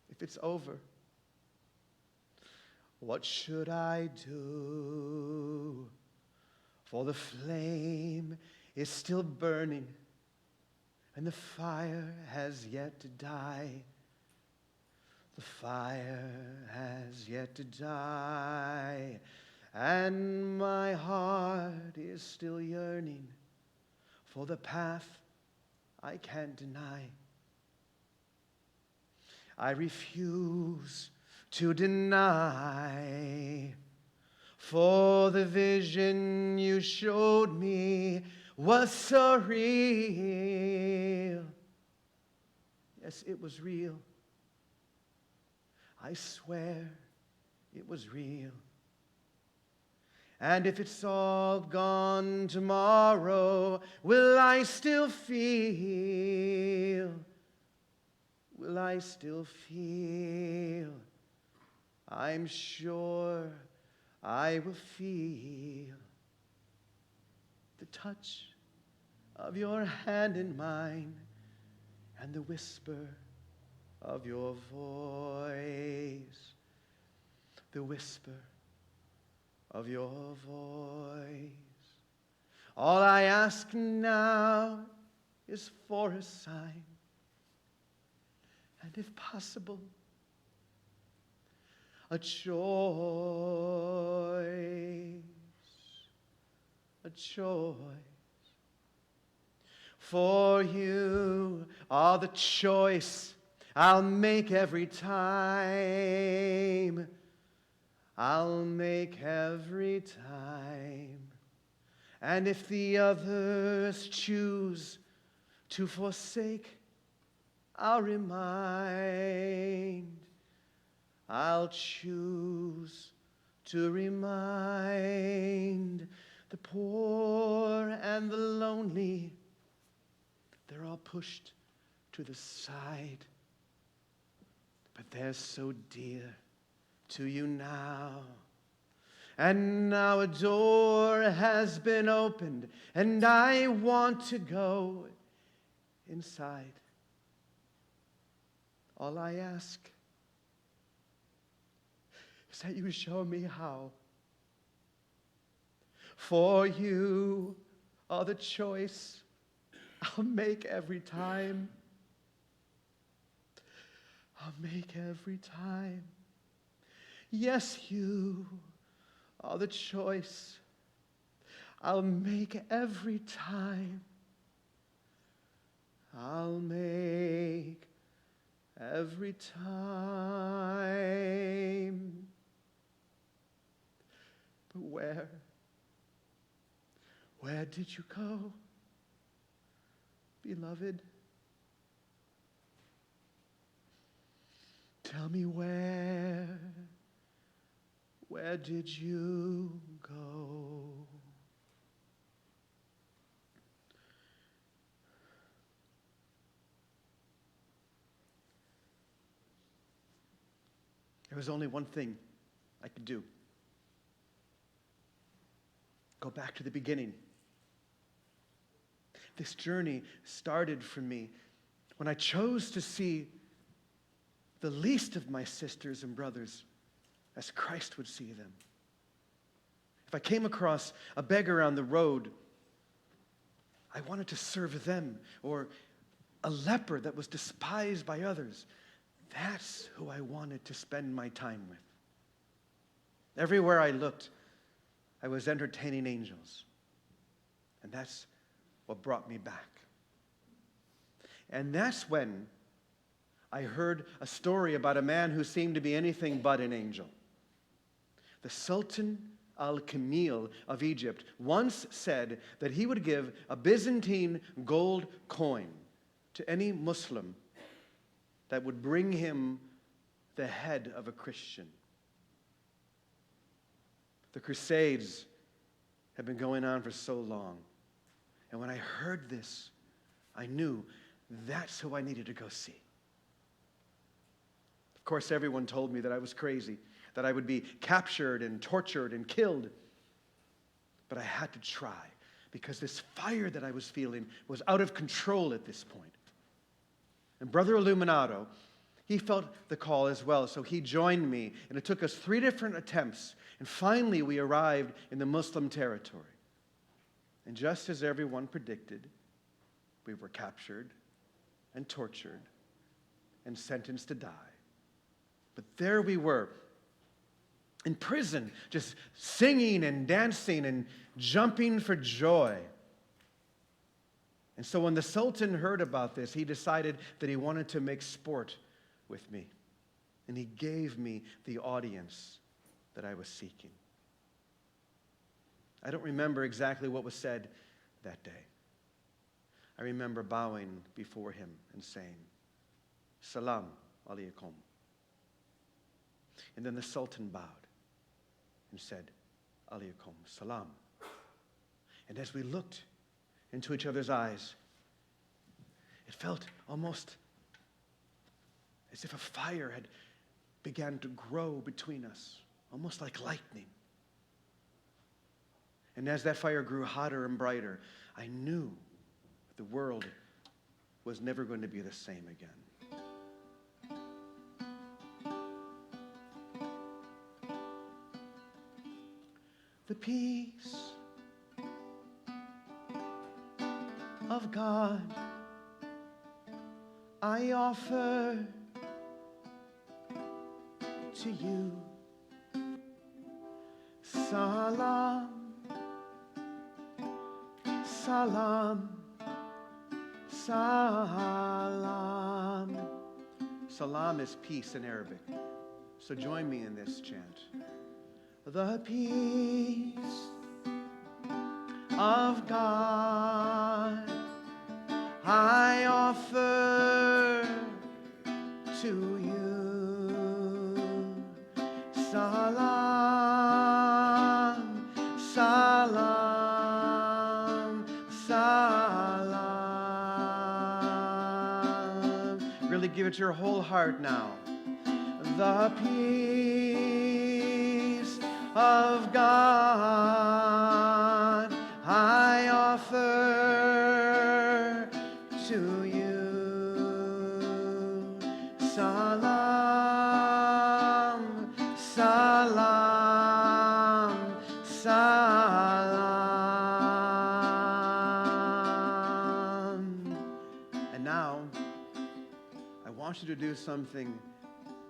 if it's over? What should I do? For the flame is still burning, and the fire has yet to die. The fire has yet to die, and my heart is still yearning for the path I can't deny. I refuse to deny, for the vision you showed me was so real. Yes, it was real. I swear it was real. And if it's all gone tomorrow, will I still feel? Will I still feel? I'm sure I will feel the touch of your hand in mine and the whisper of your voice, the whisper of your voice. All I ask now is for a sign, and if possible, a choice, a choice. For you are the choice I'll make every time. I'll make every time. And if the others choose to forsake, I'll remind. I'll choose to remind the poor and the lonely. They're all pushed to the side, but they're so dear to you now. And now a door has been opened, and I want to go inside. All I ask is that you show me how. For you are the choice I'll make every time. I'll make every time. Yes, you are the choice I'll make every time. I'll make every time. But where did you go, beloved? Tell me where did you go? There was only one thing I could do. Go back to the beginning. This journey started for me when I chose to see the least of my sisters and brothers as Christ would see them. If I came across a beggar on the road, I wanted to serve them, or a leper that was despised by others. That's who I wanted to spend my time with. Everywhere I looked, I was entertaining angels. And that's what brought me back. And that's when I heard a story about a man who seemed to be anything but an angel. The Sultan al-Camil of Egypt once said that he would give a Byzantine gold coin to any Muslim that would bring him the head of a Christian. The Crusades had been going on for so long. And when I heard this, I knew that's who I needed to go see. Of course, everyone told me that I was crazy, that I would be captured and tortured and killed. But I had to try, because this fire that I was feeling was out of control at this point. And Brother Illuminato, he felt the call as well, so he joined me, and it took us 3 different attempts, and finally we arrived in the Muslim territory. And just as everyone predicted, we were captured and tortured and sentenced to die. But there we were, in prison, just singing and dancing and jumping for joy. And so when the Sultan heard about this, he decided that he wanted to make sport with me. And he gave me the audience that I was seeking. I don't remember exactly what was said that day. I remember bowing before him and saying, "Salam alaikum." And then the Sultan bowed and said, "Alaikum salam." And as we looked into each other's eyes, it felt almost as if a fire had began to grow between us, almost like lightning. And as that fire grew hotter and brighter, I knew the world was never going to be the same again. The peace of God I offer to you. Salam, salam, salam. Salam is peace in Arabic. So join me in this chant. The peace of God I offer to you. Salam, salam, salam. Really give it your whole heart now. The peace of God I offer to you. Salam, salam, salam. And now, I want you to do something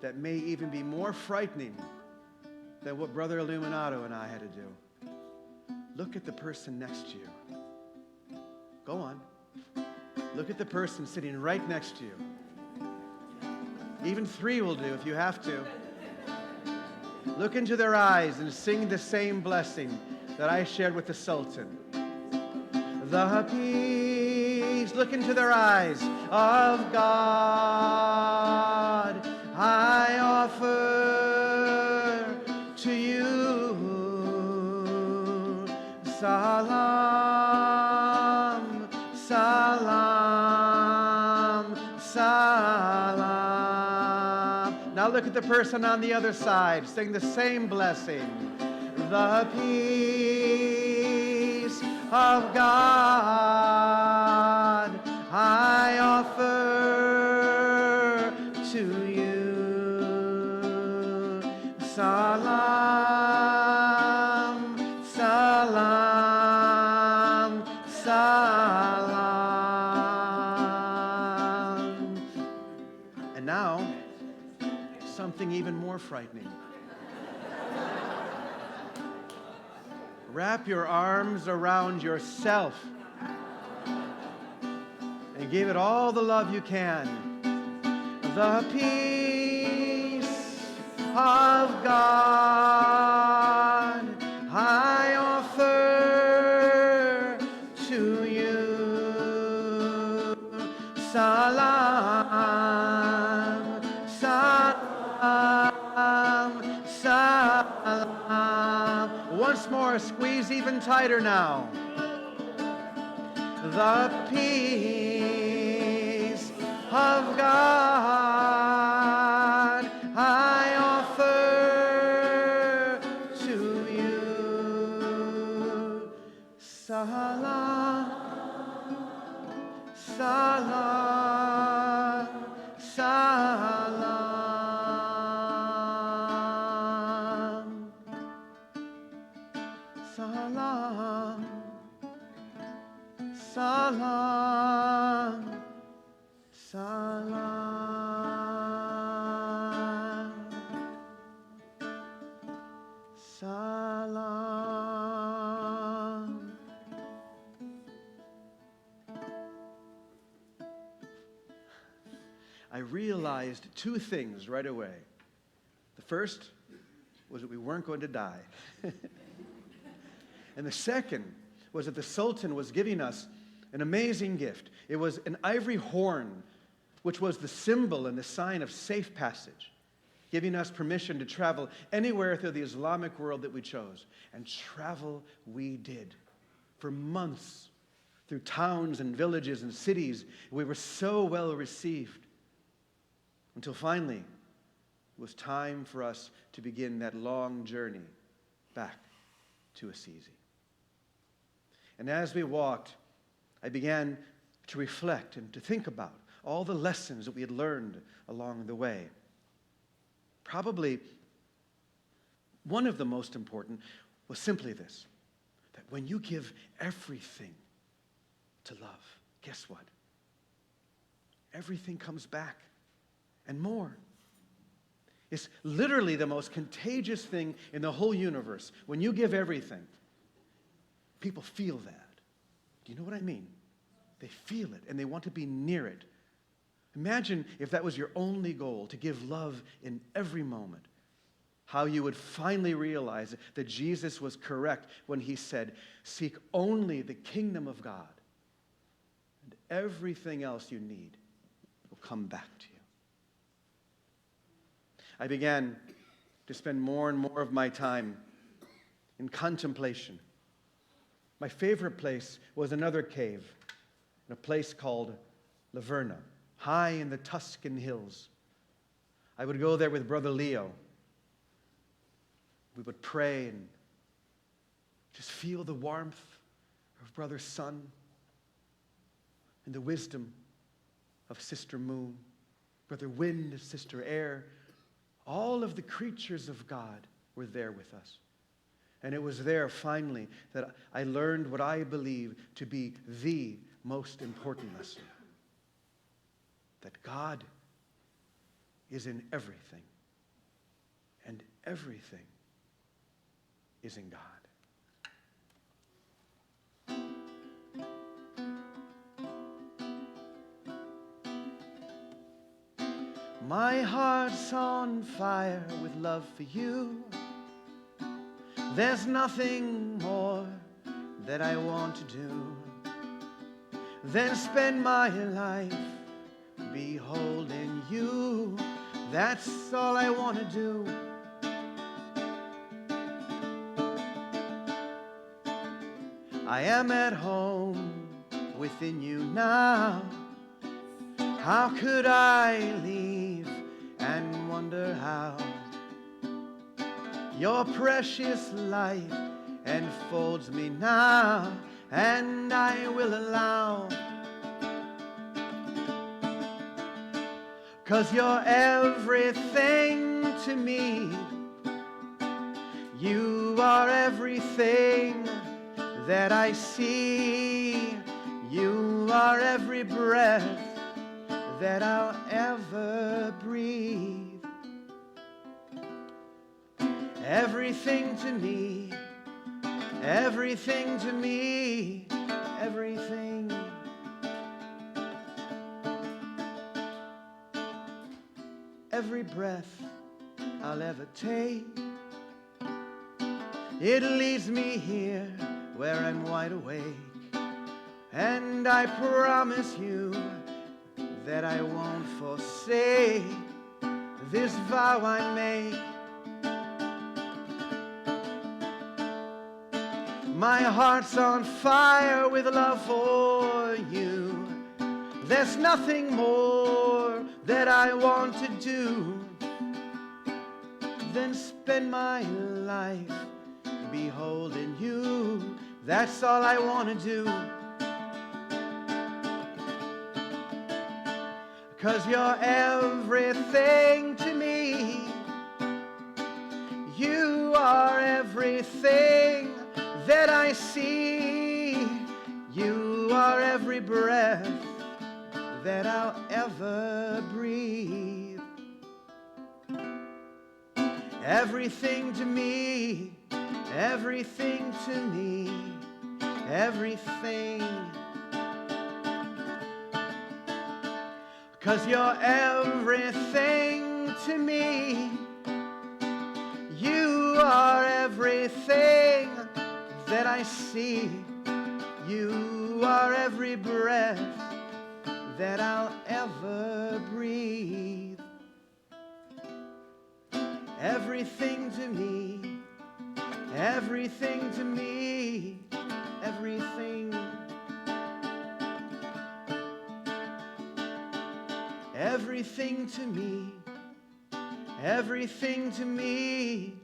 that may even be more frightening than what Brother Illuminato and I had to do. Look at the person next to you. Go on. Look at the person sitting right next to you. Even 3 will do if you have to. Look into their eyes and sing the same blessing that I shared with the Sultan. The peace, look into their eyes, of God I Now look at the person on the other side. Sing the same blessing. The peace of God I offer to you. Salam, salam, salam. And now, something even more frightening. Wrap your arms around yourself and give it all the love you can. The peace of God I offer to you. Salam, salam, salam. Once more, squeeze even tighter now. The peace of God I offer to you. Salam, salam, salam. Salam, salam, salam, salam. I realized two things right away. The first was that we weren't going to die. And the second was that the Sultan was giving us an amazing gift. It was an ivory horn, which was the symbol and the sign of safe passage, giving us permission to travel anywhere through the Islamic world that we chose. And travel we did for months through towns and villages and cities. We were so well received until finally it was time for us to begin that long journey back to Assisi. And as we walked, I began to reflect and to think about all the lessons that we had learned along the way. Probably one of the most important was simply this, that when you give everything to love, guess what? Everything comes back and more. It's literally the most contagious thing in the whole universe. When you give everything, people feel that. Do you know what I mean? They feel it and they want to be near it. Imagine if that was your only goal, to give love in every moment. How you would finally realize that Jesus was correct when he said, seek only the kingdom of God, and everything else you need will come back to you. I began to spend more and more of my time in contemplation. My favorite place was another cave, in a place called Laverna, high in the Tuscan hills. I would go there with Brother Leo. We would pray and just feel the warmth of Brother Sun and the wisdom of Sister Moon, Brother Wind, Sister Air. All of the creatures of God were there with us. And it was there, finally, that I learned what I believe to be the most important lesson. That God is in everything, and everything is in God. My heart's on fire with love for you. There's nothing more that I want to do than spend my life beholding you. That's all I want to do. I am at home within you now. How could I leave and wander wonder how your precious light enfolds me now, and I will allow, 'cause you're everything to me. You are everything that I see. You are every breath that I'll ever breathe. Everything to me, everything to me, everything. Every breath I'll ever take, it leads me here where I'm wide awake. And I promise you that I won't forsake this vow I make. My heart's on fire with love for you. There's nothing more that I want to do than spend my life beholding you. That's all I want to do. 'Cause you're everything to me. You are everything that I see. You are every breath that I'll ever breathe. Everything to me, everything to me, everything. 'Cause you're everything to me. You are everything that I see. You are every breath that I'll ever breathe. Everything to me, everything to me, everything. Everything to me, everything to me,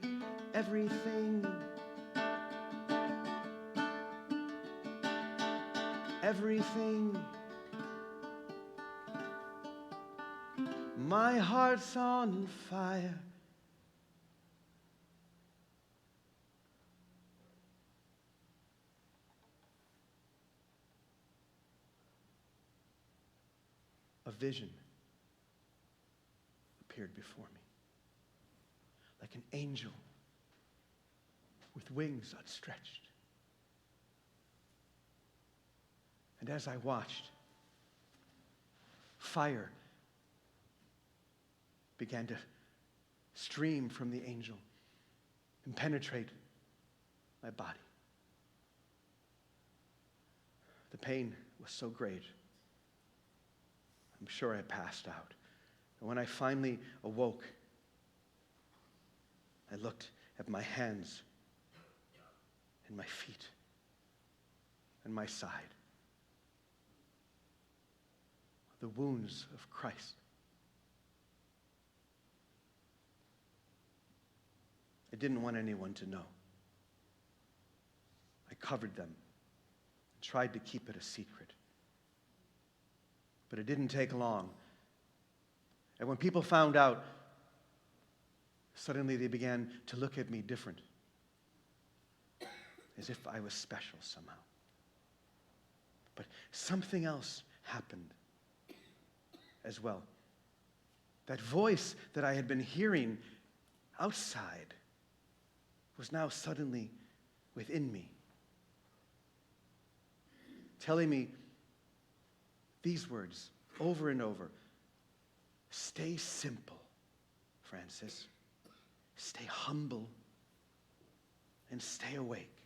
everything. Everything. My heart's on fire. A vision appeared before me, like an angel with wings outstretched. And as I watched, fire began to stream from the angel and penetrate my body. The pain was so great, I'm sure I passed out. And when I finally awoke, I looked at my hands and my feet and my side. The wounds of Christ. I didn't want anyone to know. I covered them and tried to keep it a secret. But it didn't take long. And when people found out, suddenly they began to look at me different, as if I was special somehow. But something else happened as well. That voice that I had been hearing outside was now suddenly within me, telling me these words over and over. Stay simple, Francis. Stay humble and stay awake.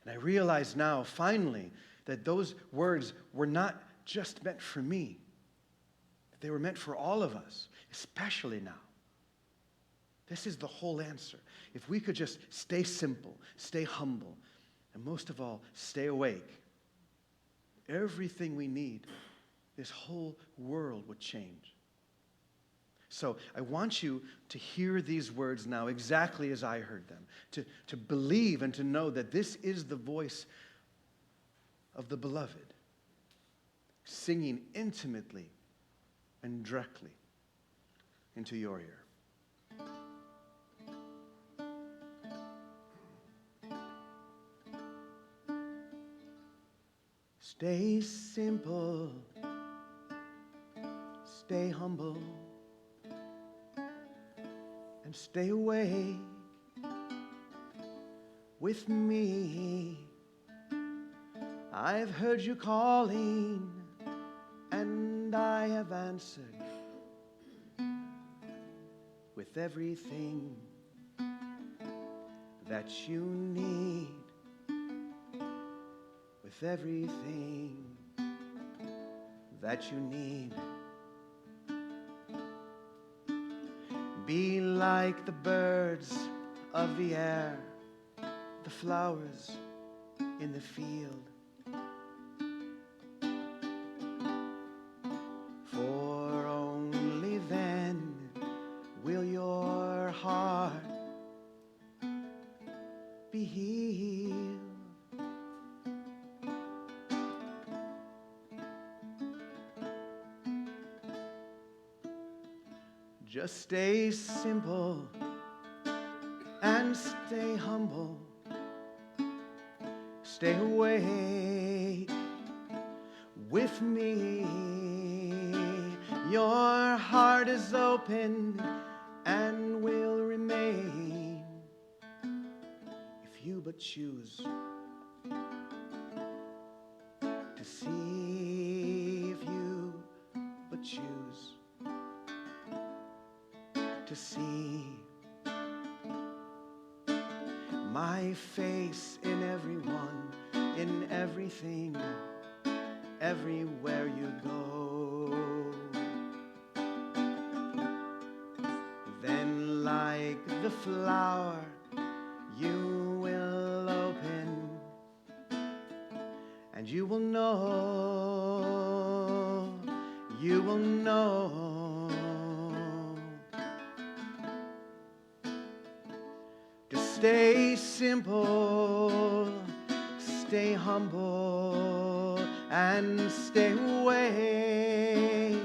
And I realize now, finally, that those words were not just meant for me. They were meant for all of us, especially now. This is the whole answer. If we could just stay simple, stay humble, and most of all, stay awake, everything we need, this whole world would change. So I want you to hear these words now exactly as I heard them, to believe and to know that this is the voice of the beloved, singing intimately and directly into your ear. Stay simple, stay humble, and stay awake with me. I've heard you calling, and I have answered with everything that you need, with everything that you need. Be like the birds of the air, the flowers in the field. For only then will your heart be healed. Just stay simple and stay humble. Stay awake with me. Your heart is open and will remain if you but choose to see, if you but choose to see my face in everyone, in everything, everywhere you go. Then like the flower you will open, and you will know, you will know. Stay simple, stay humble, and stay awake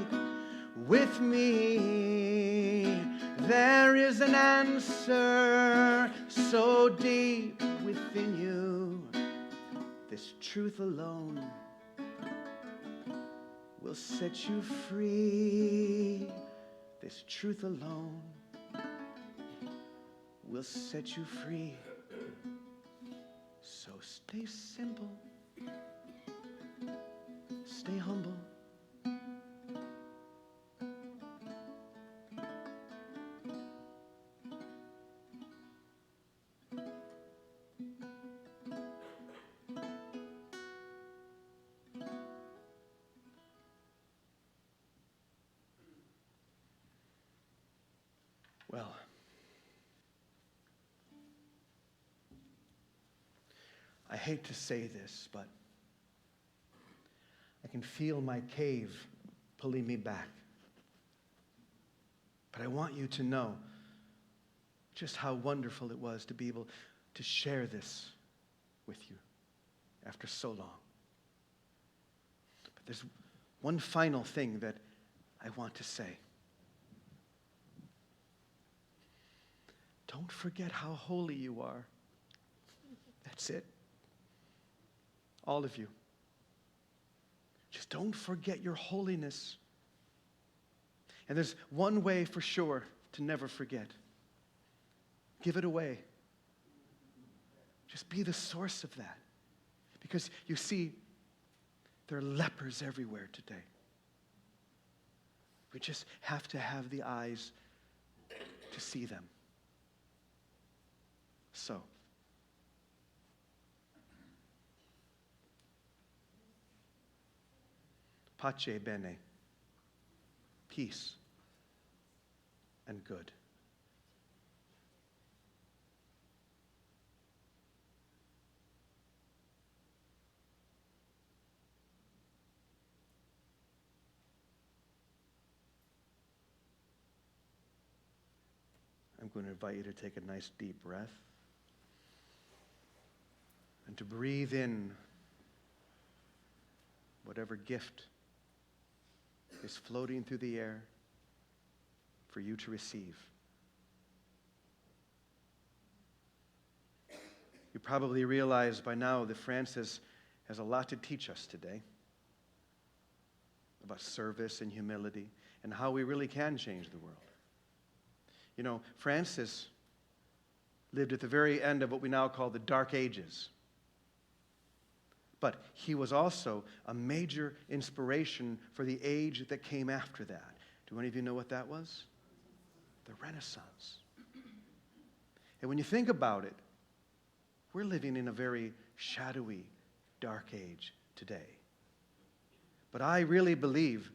with me. There is an answer so deep within you. This truth alone will set you free. This truth alone will set you free. So stay simple, stay humble. Well, I hate to say this, but I can feel my cave pulling me back. But I want you to know just how wonderful it was to be able to share this with you after so long. But there's one final thing that I want to say. Don't forget how holy you are. That's it. All of you. Just don't forget your holiness. And there's one way for sure to never forget. Give it away. Just be the source of that. Because you see, there are lepers everywhere today. We just have to have the eyes to see them. So, pace bene, peace and good. going to invite you to take a nice deep breath and to breathe in whatever gift is floating through the air for you to receive. You probably realize by now that Francis has a lot to teach us today about service and humility and how we really can change the world. You know, Francis lived at the very end of what we now call the Dark Ages. But he was also a major inspiration for the age that came after that. Do any of you know what that was? The Renaissance. And when you think about it, we're living in a very shadowy, dark age today. But I really believe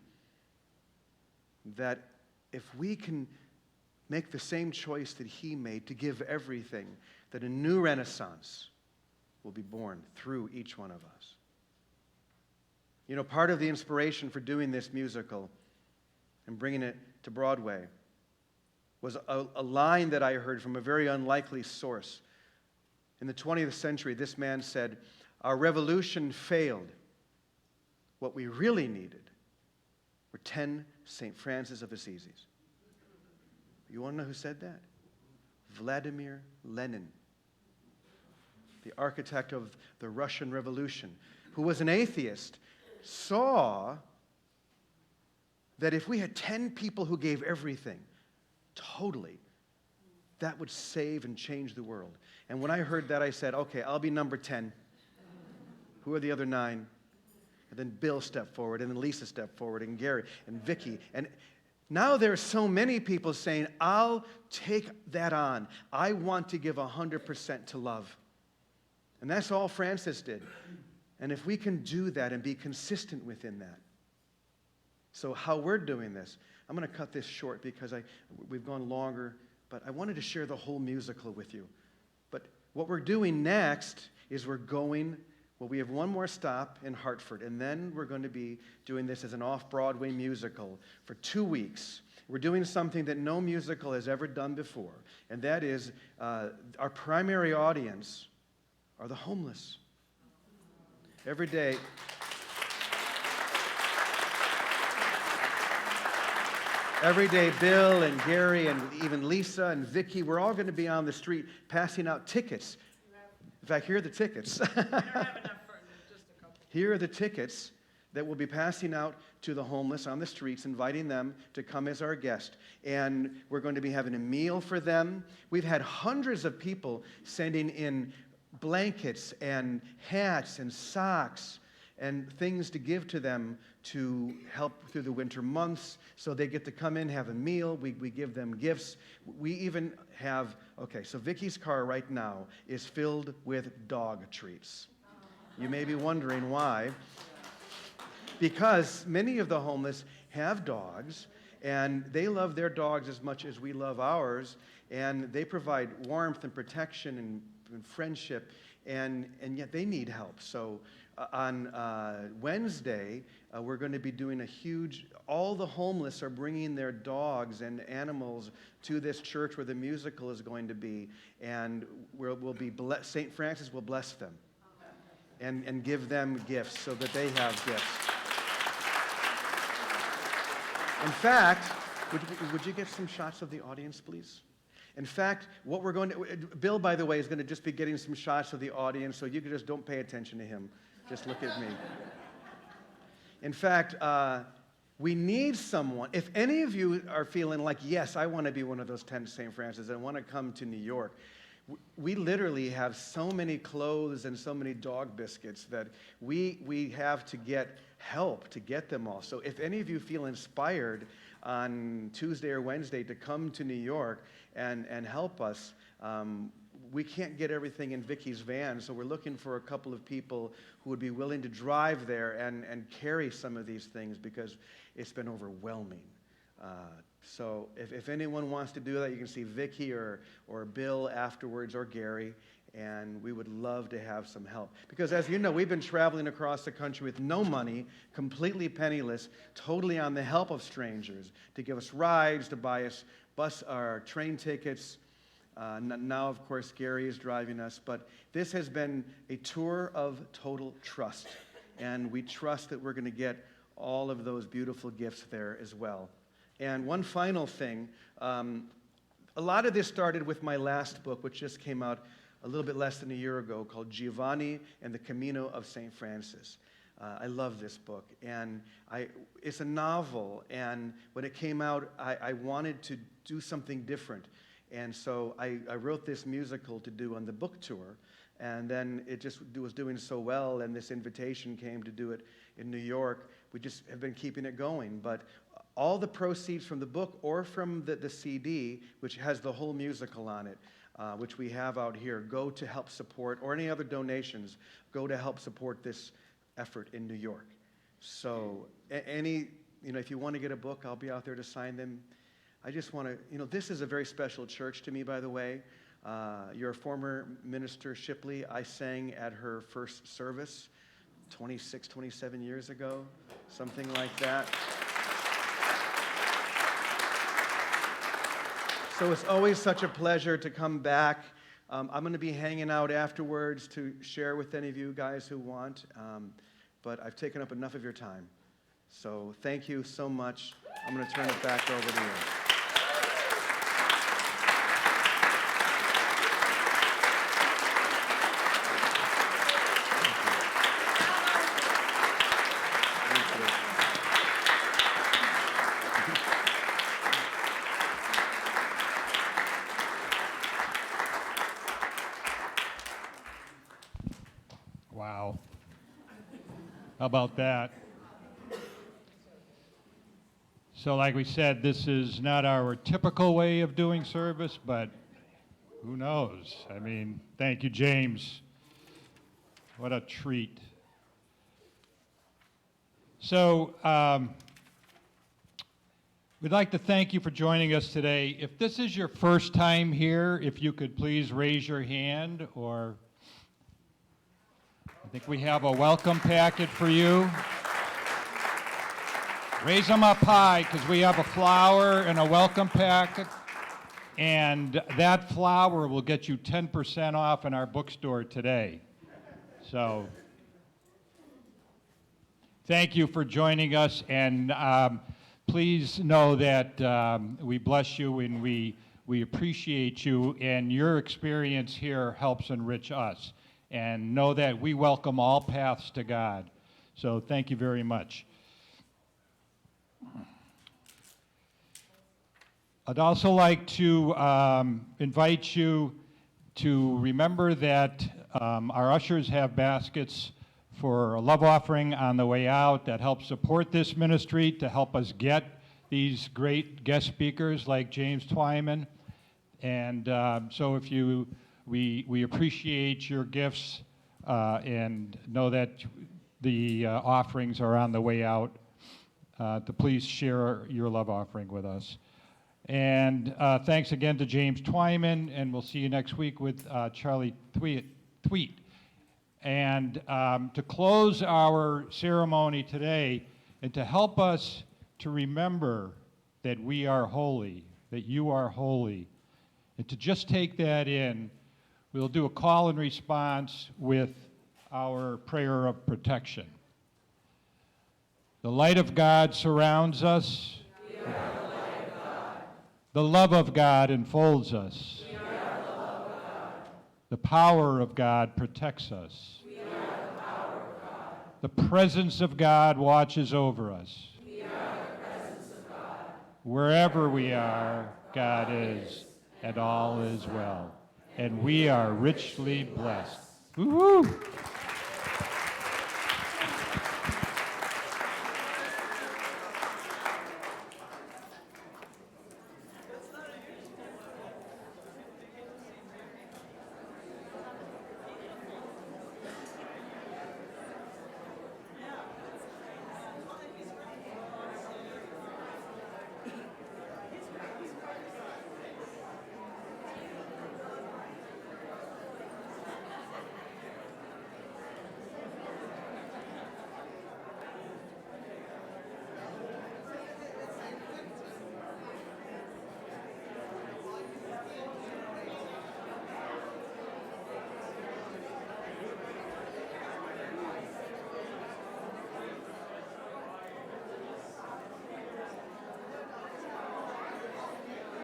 that if we can make the same choice that he made to give everything, that a new Renaissance will be born through each one of us. You know, part of the inspiration for doing this musical and bringing it to Broadway was a line that I heard from a very unlikely source. In the 20th century, this man said, "Our revolution failed. What we really needed were 10 St. Francis of Assisi's." You want to know who said that? Vladimir Lenin, the architect of the Russian Revolution, who was an atheist, saw that if we had 10 people who gave everything, totally, that would save and change the world. And when I heard that, I said, okay, I'll be number 10. Who are the other 9? And then Bill stepped forward, and then Lisa stepped forward, and Gary, and Vicky. And now there are so many people saying, I'll take that on. I want to give 100% to love. And that's all Francis did. And if we can do that and be consistent within that. So how we're doing this, I'm going to cut this short because we've gone longer, but I wanted to share the whole musical with you. But what we're doing next is we have one more stop in Hartford, and then we're going to be doing this as an off-Broadway musical for 2 weeks. We're doing something that no musical has ever done before, and that is our primary audience are the homeless. Every day, Bill and Gary and even Lisa and Vicky, we're all going to be on the street passing out tickets. In fact, here are the tickets. I don't have enough for just a couple. Here are the tickets that we'll be passing out to the homeless on the streets, inviting them to come as our guest. And we're going to be having a meal for them. We've had hundreds of people sending in blankets and hats and socks and things to give to them to help through the winter months, so they get to come in, have a meal. We give them gifts. We even have, so Vicky's car right now is filled with dog treats. You may be wondering why. Because many of the homeless have dogs, and they love their dogs as much as we love ours, and they provide warmth and protection and friendship, and yet they need help. So on Wednesday, we're going to be doing all the homeless are bringing their dogs and animals to this church where the musical is going to be, and we'll be St. Francis will bless them and give them gifts so that they have gifts. In fact, would you get some shots of the audience, please? In fact, what we're going to, Bill, by the way, is going to just be getting some shots of the audience, so you can just don't pay attention to him. Just look at me. In fact, we need someone. If any of you are feeling like, yes, I want to be one of those 10 St. Francis, I want to come to New York, we literally have so many clothes and so many dog biscuits that we have to get help to get them all. So if any of you feel inspired on Tuesday or Wednesday to come to New York and help us, we can't get everything in Vicky's van, so we're looking for a couple of people who would be willing to drive there and carry some of these things because it's been overwhelming. So if anyone wants to do that, you can see Vicky or Bill afterwards, or Gary, and we would love to have some help. Because as you know, we've been traveling across the country with no money, completely penniless, totally on the help of strangers to give us rides, to buy us bus or train tickets. Now, of course, Gary is driving us, but this has been a tour of total trust. And we trust that we're going to get all of those beautiful gifts there as well. And one final thing, a lot of this started with my last book, which just came out a little bit less than a year ago, called Giovanni and the Camino of St. Francis. I love this book, and it's a novel, and when it came out, I wanted to do something different. And so I wrote this musical to do on the book tour, and then it just was doing so well, and this invitation came to do it in New York. We just have been keeping it going, but all the proceeds from the book or from the CD, which has the whole musical on it, which we have out here, go to help support, or any other donations, go to help support this effort in New York. So if you want to get a book, I'll be out there to sign them. I just want to, this is a very special church to me, by the way. Your former minister, Shipley, I sang at her first service 26, 27 years ago, something like that. So it's always such a pleasure to come back. I'm going to be hanging out afterwards to share with any of you guys who want, but I've taken up enough of your time. So thank you so much. I'm going to turn it back over to you. Wow. How about that? So like we said, this is not our typical way of doing service, but who knows? I mean, thank you, James. What a treat. So we'd like to thank you for joining us today. If this is your first time here, if you could please raise your hand, or I think we have a welcome packet for you. Raise them up high, because we have a flower and a welcome packet, and that flower will get you 10% off in our bookstore today. So thank you for joining us, and please know that we bless you and we appreciate you, and your experience here helps enrich us. And know that we welcome all paths to God. So thank you very much. I'd also like to invite you to remember that our ushers have baskets for a love offering on the way out that helps support this ministry, to help us get these great guest speakers like James Twyman. And so if we appreciate your gifts and know that the offerings are on the way out, to please share your love offering with us. And thanks again to James Twyman, and we'll see you next week with Charlie Tweet. And to close our ceremony today, and to help us to remember that we are holy, that you are holy, and to just take that in, we'll do a call and response with our prayer of protection. The light of God surrounds us. We are the light of God. The love of God enfolds us. We are the love of God. The power of God protects us. We are the power of God. The presence of God watches over us. We are the presence of God. Wherever we are, God is, and all is well. And we are richly blessed. Woo-hoo!